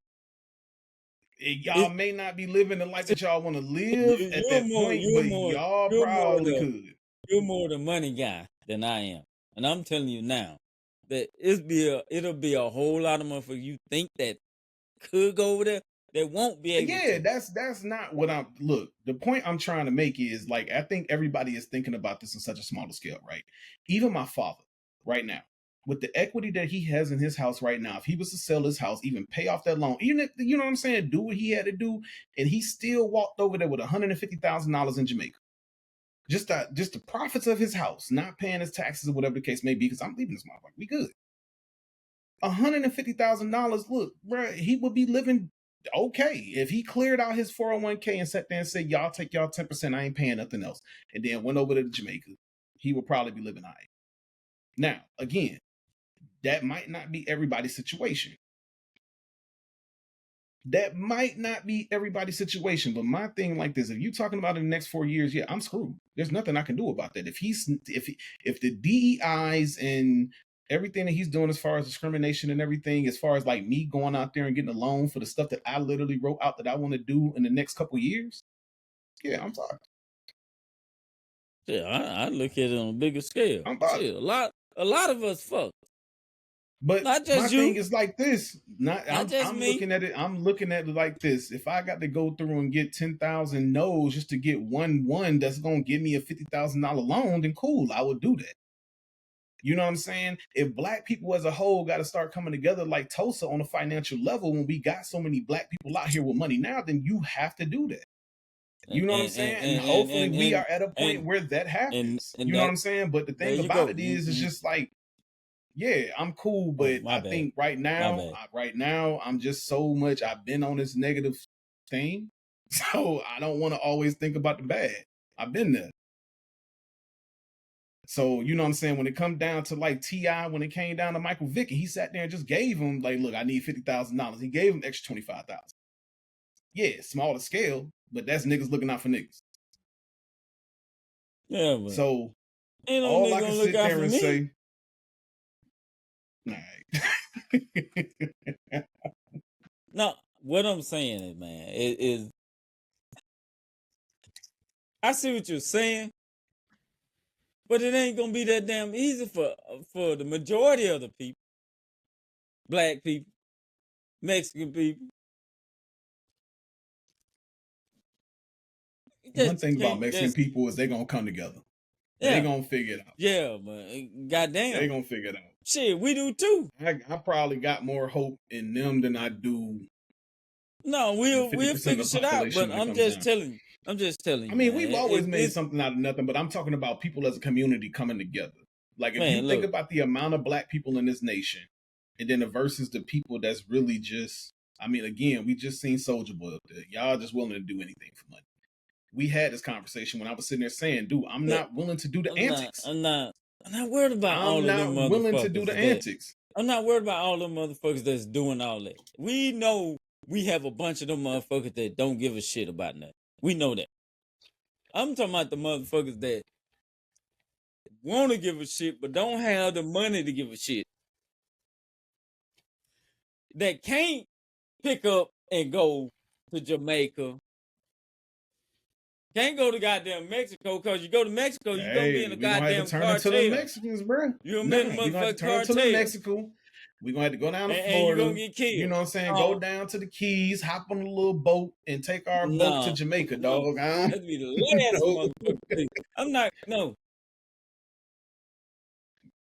Y'all may not be living the life that y'all want to live at that point, but y'all probably could. You're more the money guy than I am, and I'm telling you now that it'll be a whole lot of motherfuckers you think that could go over there that won't be able to. That's not what I'm. Look, the point I'm trying to make is, like, I think everybody is thinking about this on such a smaller scale, right? Even my father, right now, with the equity that he has in his house right now, if he was to sell his house, even pay off that loan, even if, you know what I'm saying, do what he had to do, and he still walked over there with $150,000 in Jamaica. Just the profits of his house, not paying his taxes or whatever the case may be, because I'm leaving this motherfucker. We good. $150,000. Look, bro, he would be living okay if he cleared out his 401k and sat there and said, "Y'all take y'all 10%. I ain't paying nothing else," and then went over to Jamaica. He would probably be living all right. Now, again, that might not be everybody's situation. But my thing like this, if you talking about in the next 4 years, yeah, I'm screwed. There's nothing I can do about that. If the DEIs and everything that he's doing as far as discrimination and everything, as far as like me going out there and getting a loan for the stuff that I literally wrote out that I want to do in the next couple years, yeah, I'm sorry. Yeah, I look at it on a bigger scale. Shit, a lot of us fuck. But not just my thing is like this. I'm me. looking at it. I'm looking at it like this. If I got to go through and get 10,000 no's just to get one that's gonna give me a $50,000 loan, then cool, I would do that. You know what I'm saying? If black people as a whole got to start coming together like Tulsa on a financial level, when we got so many black people out here with money now, then you have to do that. You know what I'm saying? And hopefully we are at a point where that happens. You know what I'm saying? But the thing about it is, it's just like, yeah, I'm cool, but I think right now, I'm just so much. I've been on this negative thing, so I don't want to always think about the bad. I've been there. So, you know what I'm saying? When it comes down to like T.I., when it came down to Michael Vick, he sat there and just gave him, like, look, I need $50,000. He gave him extra $25,000. Yeah, smaller scale, but that's niggas looking out for niggas. Yeah, but so all I can sit there and say, all right. No, what I'm saying is, man, is I see what you're saying, but it ain't gonna be that damn easy for the majority of the people. black people, Mexican people. One thing about Mexican people is they're gonna come together. They gonna figure it out. Yeah, but goddamn, they gonna figure it out. Shit, we do too. I probably got more hope in them than I do. No, we'll figure shit out. But I'm just telling you. I mean, we've always made something out of nothing, but I'm talking about people as a community coming together. Like if you think about the amount of black people in this nation, and then versus the people that's really just, I mean, again, we just seen Soulja Boy up there. Y'all just willing to do anything for money. We had this conversation when I was sitting there saying, dude, I'm not willing to do the antics. I'm not worried about all of them motherfuckers. I'm not willing to do the antics. I'm not worried about all them motherfuckers that's doing all that. We know we have a bunch of them motherfuckers that don't give a shit about nothing. We know that. I'm talking about the motherfuckers that want to give a shit but don't have the money to give a shit. That can't pick up and go to Jamaica. Can't go to goddamn Mexico, because you go to Mexico, you're going to be in a goddamn cartel. We're going to turn into the Mexicans, bro. You're going to be in a motherfucking cartel. To Mexico. We're going to have to go down to Florida. And you're going to get killed. You know what I'm saying? Go down to the Keys, hop on a little boat, and take our boat to Jamaica, dog. That'd be the last motherfucking thing. I'm not, no.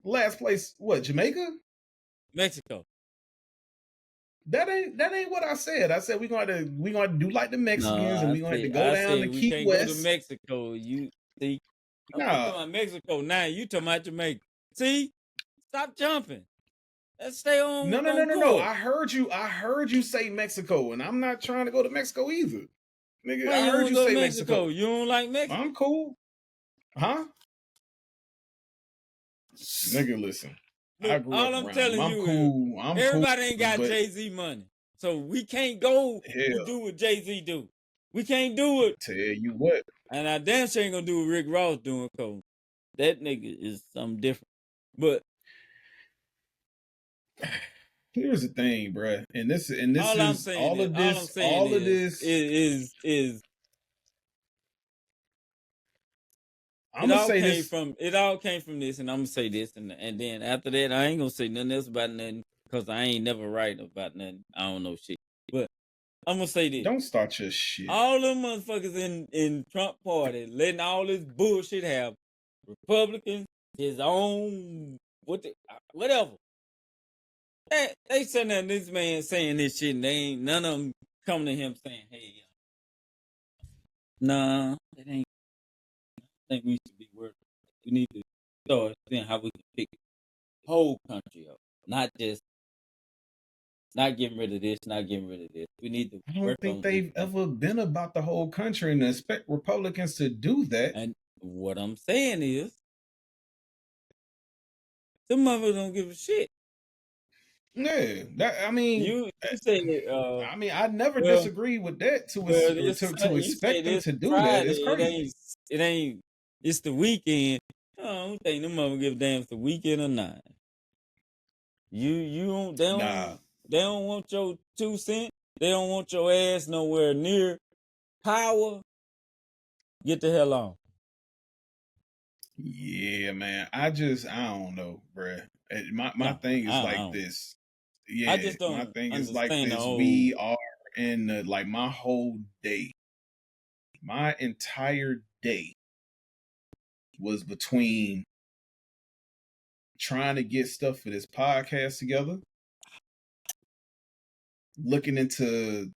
Last place, what, Jamaica? Mexico. That ain't what I said. I said we're going to do like the Mexicans, and we're going to go down to Key West. Go to Mexico. You see, I'm talking about Mexico now. You talking about Jamaica? See, stop jumping. Let's stay on. No. I heard you say Mexico, and I'm not trying to go to Mexico either, nigga. I heard you say Mexico. You don't like Mexico? I'm cool, huh? Nigga, listen. All I'm telling you is everybody ain't got Jay-Z money. So we can't go do what Jay-Z do. We can't do it. Tell you what. And I damn sure ain't gonna do what Rick Ross doing, cause that nigga is something different. But here's the thing, bruh. And this all I'm saying is it all came from this, and I'm gonna say this, and then after that, I ain't gonna say nothing else about nothing, because I ain't never write about nothing. I don't know shit. But I'm gonna say this. Don't start your shit. All them motherfuckers in Trump party letting all this bullshit happen. Republicans, his own whatever. They sitting there, this man saying this shit, and they ain't none of them coming to him saying, "Hey, nah, that ain't." I think we should be worried. We need to start seeing how we can pick the whole country up, not just not getting rid of this, not getting rid of this. We need to. I don't think they've ever been about the whole country, and expect Republicans to do that. And what I'm saying is, some of them don't give a shit. Yeah, I mean, you say. I mean, I never disagree with that. To expect them to do that, it's crazy. It ain't. It's the weekend. I don't think them mother give a damn if it's the weekend or not. You don't. They don't want your 2 cents. They don't want your ass nowhere near power. Get the hell on. Yeah, man. I don't know, bruh. My thing is like this. Yeah, I just don't. My thing is like this. We are in my whole day. My entire day was between trying to get stuff for this podcast together, looking into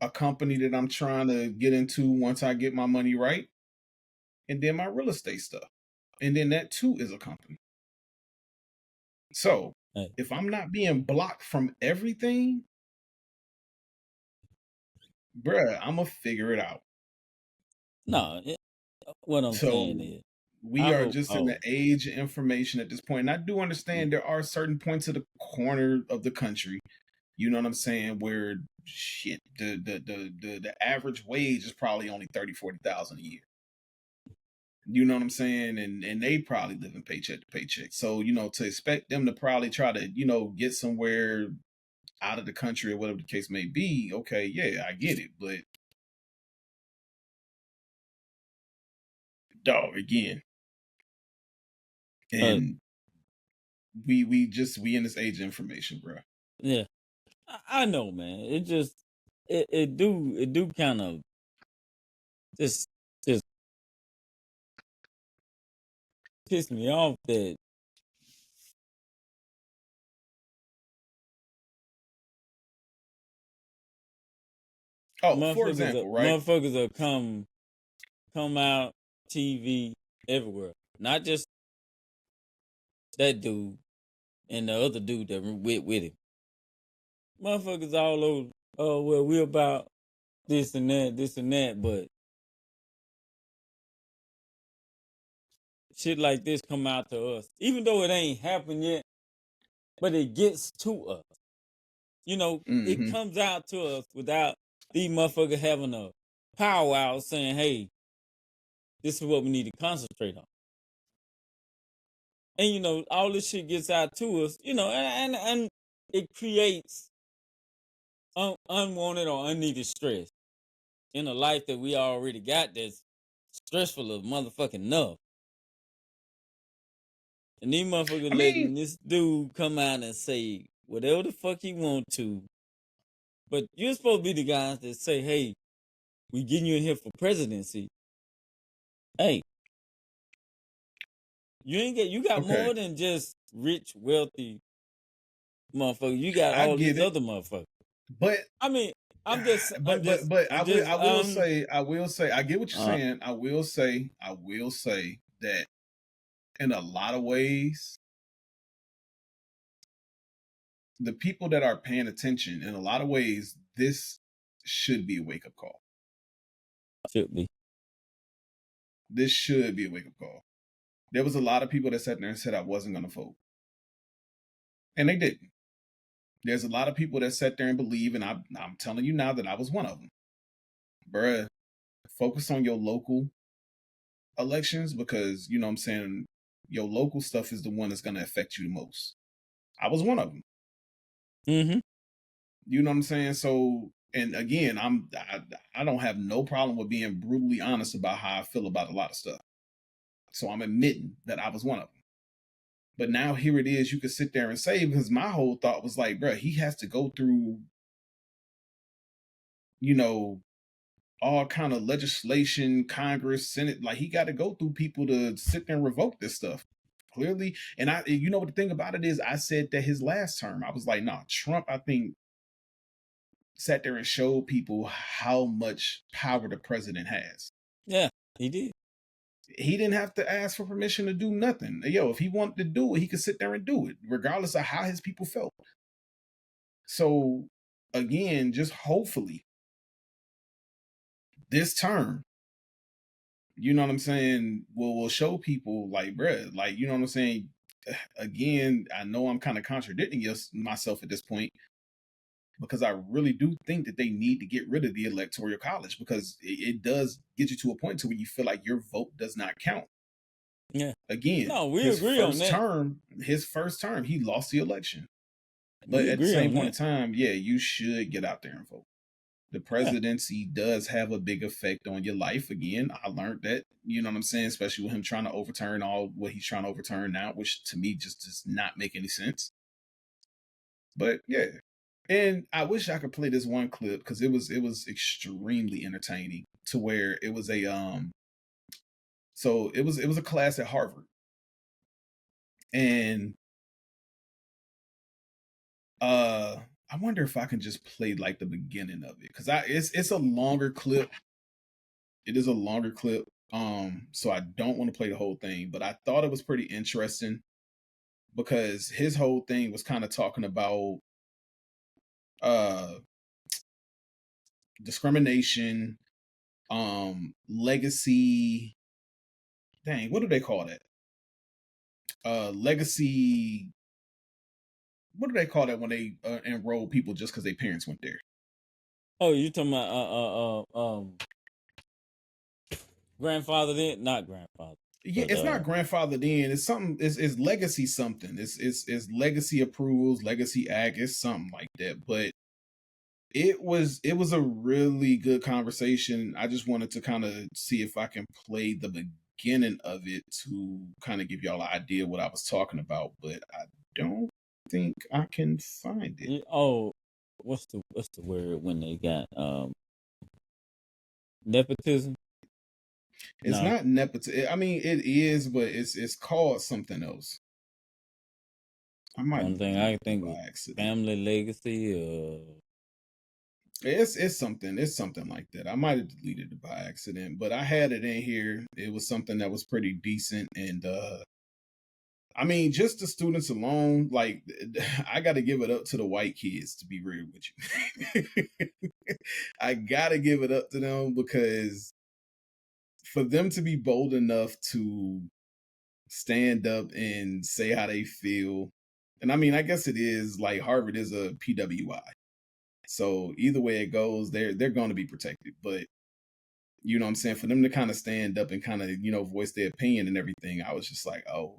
a company that I'm trying to get into once I get my money right, and then my real estate stuff. And then that too is a company. So if I'm not being blocked from everything, bruh, I'm going to figure it out. No, what I'm saying is, we are just in the age of information at this point. And I do understand there are certain points of the corner of the country, you know what I'm saying, where shit, the average wage is probably only $30,000-$40,000 a year. You know what I'm saying? And they probably living paycheck to paycheck. So, to expect them to probably try to, get somewhere out of the country or whatever the case may be, okay, yeah, I get it. But, dog, again. And we in this age of information, bro. Yeah, I know, man. It do kind of just piss me off that For example, right? motherfuckers will come out TV everywhere, not just that dude and the other dude that with him. Motherfuckers all over. Oh well, we about this and that, but shit like this come out to us, even though it ain't happened yet, but it gets to us. You know, it comes out to us without these motherfuckers having a powwow saying, "Hey, this is what we need to concentrate on." And you know, all this shit gets out to us. You know, and it creates unwanted or unneeded stress in a life that we already got that's stressful of motherfucking enough. And these motherfuckers letting this dude come out and say whatever the fuck he want to. But you're supposed to be the guys that say, hey, we getting you in here for presidency. Hey, you got more than just rich, wealthy motherfuckers. You got all these other motherfuckers. But I mean, I will say, I get what you're saying. I will say that in a lot of ways, the people that are paying attention, in a lot of ways, this should be a wake-up call. Should be. This should be a wake-up call. There was a lot of people that sat there and said I wasn't going to vote. And they didn't. There's a lot of people that sat there and believe, and I'm telling you now that I was one of them. Bruh, focus on your local elections because, you know what I'm saying, your local stuff is the one that's going to affect you the most. I was one of them. Mm-hmm. You know what I'm saying? So, and again, I don't have no problem with being brutally honest about how I feel about a lot of stuff. So I'm admitting that I was one of them. But now here it is, you can sit there and say, because my whole thought was like, bro, he has to go through, you know, all kind of legislation, Congress, Senate, like he got to go through people to sit there and revoke this stuff. Clearly. And you know what the thing about it is, I said that his last term, I was like, nah, Trump, I think, sat there and showed people how much power the president has. Yeah, he did. He didn't have to ask for permission to do nothing. Yo, if he wanted to do it, he could sit there and do it, regardless of how his people felt. So, again, just hopefully, this term, you know what I'm saying, will show people, like, bruh, like, you know what I'm saying? Again, I know I'm kind of contradicting myself at this point, because I really do think that they need to get rid of the electoral college, because it does get you to a point to where you feel like your vote does not count. Yeah. Again, no, we agree on that. His first term, he lost the election. But at the same point in time, yeah, you should get out there and vote. The presidency does have a big effect on your life. Again, I learned that, you know what I'm saying, especially with him trying to overturn all what he's trying to overturn now, which to me just does not make any sense. But yeah. And I wish I could play this one clip because it was extremely entertaining, to where it was a so it was a class at Harvard. And I wonder if I can just play like the beginning of it, because it's a longer clip. It is a longer clip. So I don't want to play the whole thing, but I thought it was pretty interesting because his whole thing was kind of talking about discrimination, legacy. Dang, what do they call that? Legacy. What do they call that when they enroll people just because their parents went there? Oh, you talking about grandfathered in? Not grandfather. Yeah, it's not grandfathered in. It's something. It's legacy something. It's legacy approvals, legacy act. It's something like that. But it was a really good conversation. I just wanted to kind of see if I can play the beginning of it to kind of give y'all an idea what I was talking about, but I don't think I can find it. Oh, what's the word when they got nepotism? It's No. not nepotism. I mean, it is, but it's called something else. I might One thing I think by was accident. family legacy. It's something like that. I might have deleted it by accident, but I had it in here. It was something that was pretty decent, and I mean, just the students alone, like I got to give it up to the white kids, to be real with you. I got to give it up to them because for them to be bold enough to stand up and say how they feel, and I mean, I guess it is like Harvard is a PWI. So either way it goes, they're going to be protected. But you know what I'm saying? For them to kind of stand up and kind of, voice their opinion and everything, I was just like, oh,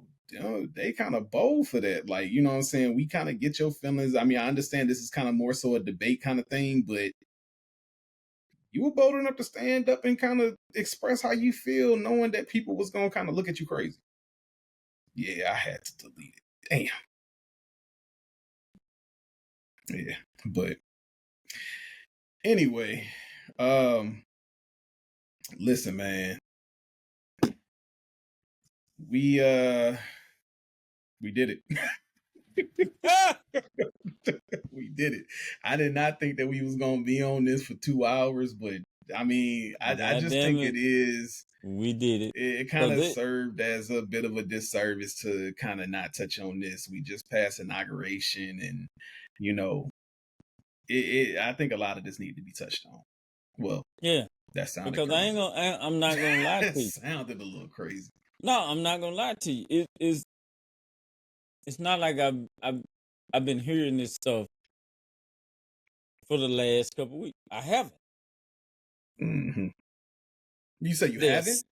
they kind of bold for that. Like, you know what I'm saying? We kind of get your feelings. I mean, I understand this is kind of more so a debate kind of thing, but you were bold enough to stand up and kind of express how you feel, knowing that people was going to kind of look at you crazy. Yeah, I had to delete it. Damn. Yeah, but anyway, listen, man. We did it. We did it. I did not think that we was gonna be on this for 2 hours, but I mean, I just think it is. We did it. It kind of served as a bit of a disservice to kind of not touch on this. We just passed inauguration, and I think a lot of this need to be touched on. Well, yeah, that sounded because crazy. I'm not gonna lie to you. Sounded a little crazy. No, I'm not gonna lie to you. It's not like I've been hearing this stuff for the last couple of weeks. I haven't. Mm-hmm. You say you haven't?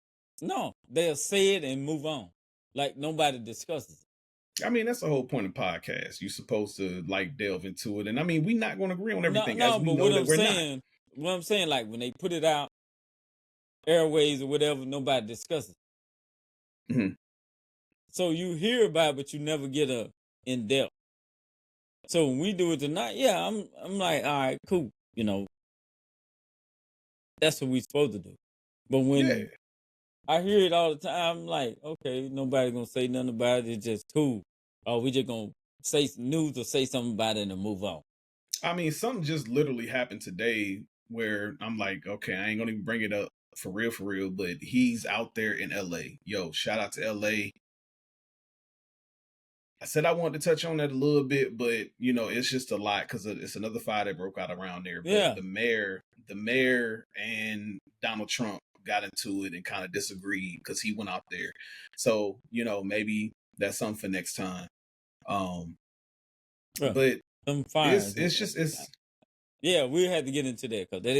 No, they'll say it and move on, like nobody discusses it. I mean, that's the whole point of podcast. You're supposed to like delve into it, and I mean, we're not going to agree on everything. No, as we but know what that I'm we're saying, not. what I'm saying, like when they put it out, airways or whatever, nobody discusses it. Mm-hmm. So you hear about it, but you never get a in depth. So when we do it tonight, yeah, I'm like, all right, cool. That's what we supposed to do. But when I hear it all the time, I'm like, okay, nobody's gonna say nothing about it. It's just cool. Oh, we just gonna say some news or say something about it and move on. I mean, something just literally happened today where I'm like, okay, I ain't gonna even bring it up for real, but he's out there in LA. Yo, shout out to LA. I said I wanted to touch on that a little bit, but it's just a lot because it's another fire that broke out around there. But yeah. the mayor and Donald Trump got into it and kind of disagreed because he went out there. So, maybe that's something for next time. But it's yeah, we had to get into that because that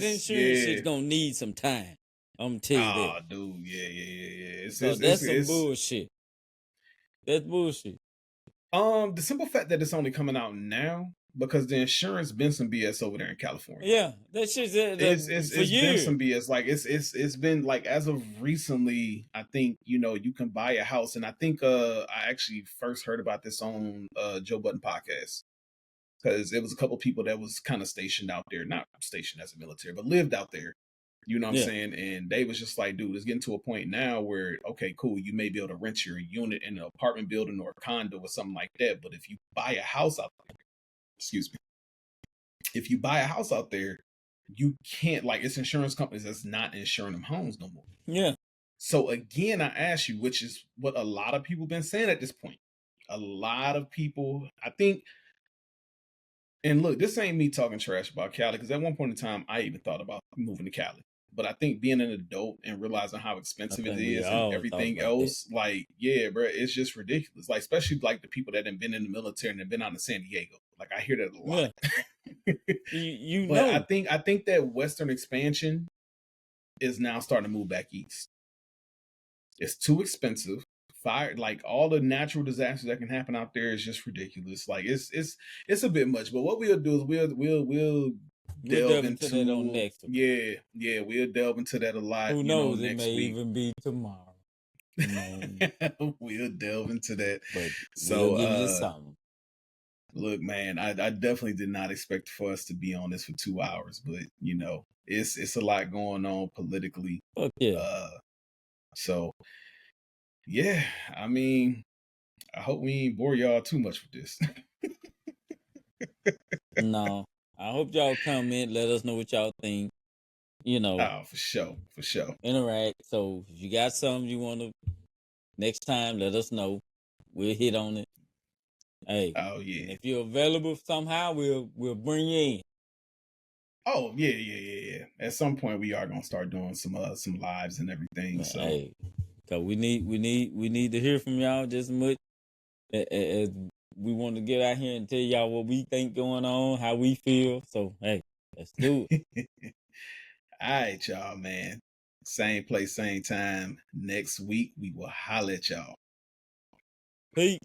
insurance shit's gonna need some time. I'm telling you that. Oh, dude, yeah. That's some bullshit. That's bullshit. The simple fact that it's only coming out now because the insurance been some BS over there in California. Yeah, that shit's for years. Been some BS. Like it's been like as of recently. I think you can buy a house, and I think I actually first heard about this on Joe Budden podcast because it was a couple people that was kind of stationed out there, not stationed as a military, but lived out there. You know what I'm saying? And they was just like, dude, it's getting to a point now where, okay, cool, you may be able to rent your unit in an apartment building or a condo or something like that. But if you buy a house out there, if you buy a house out there, you can't, like, it's insurance companies that's not insuring them homes no more. Yeah. So again, I ask you, which is what a lot of people been saying at this point. A lot of people, I think, and look, this ain't me talking trash about Cali, because at one point in time, I even thought about moving to Cali. But I think being an adult and realizing how expensive it is and everything else, like, yeah, bro, it's just ridiculous. Like, especially like the people that have been in the military and have been out in San Diego. Like, I hear that a lot. Yeah. But I think that Western expansion is now starting to move back east. It's too expensive. Fire, like all the natural disasters that can happen out there is just ridiculous. Like it's a bit much. But what we'll do is we'll delve into that on into next one. we'll delve into that a lot. Who knows? It Next may week. even be tomorrow. We'll delve into that. But So we'll give you something. Look, man, I definitely did not expect for us to be on this for 2 hours, but it's a lot going on politically. Fuck yeah. So yeah, I mean, I hope we ain't bore y'all too much with this. No. I hope y'all comment, let us know what y'all think. Oh, for sure. Interact. So if you got something you want to next time, let us know. We'll hit on it. Hey. Oh yeah. And if you're available somehow, we'll bring you in. Oh yeah. At some point, we are gonna start doing some lives and everything. So hey, cause we need to hear from y'all just as much as we want to get out here and tell y'all what we think going on, how we feel. So hey, let's do it. All right, y'all, man. Same place, same time. Next week, we will holler at y'all. Peace.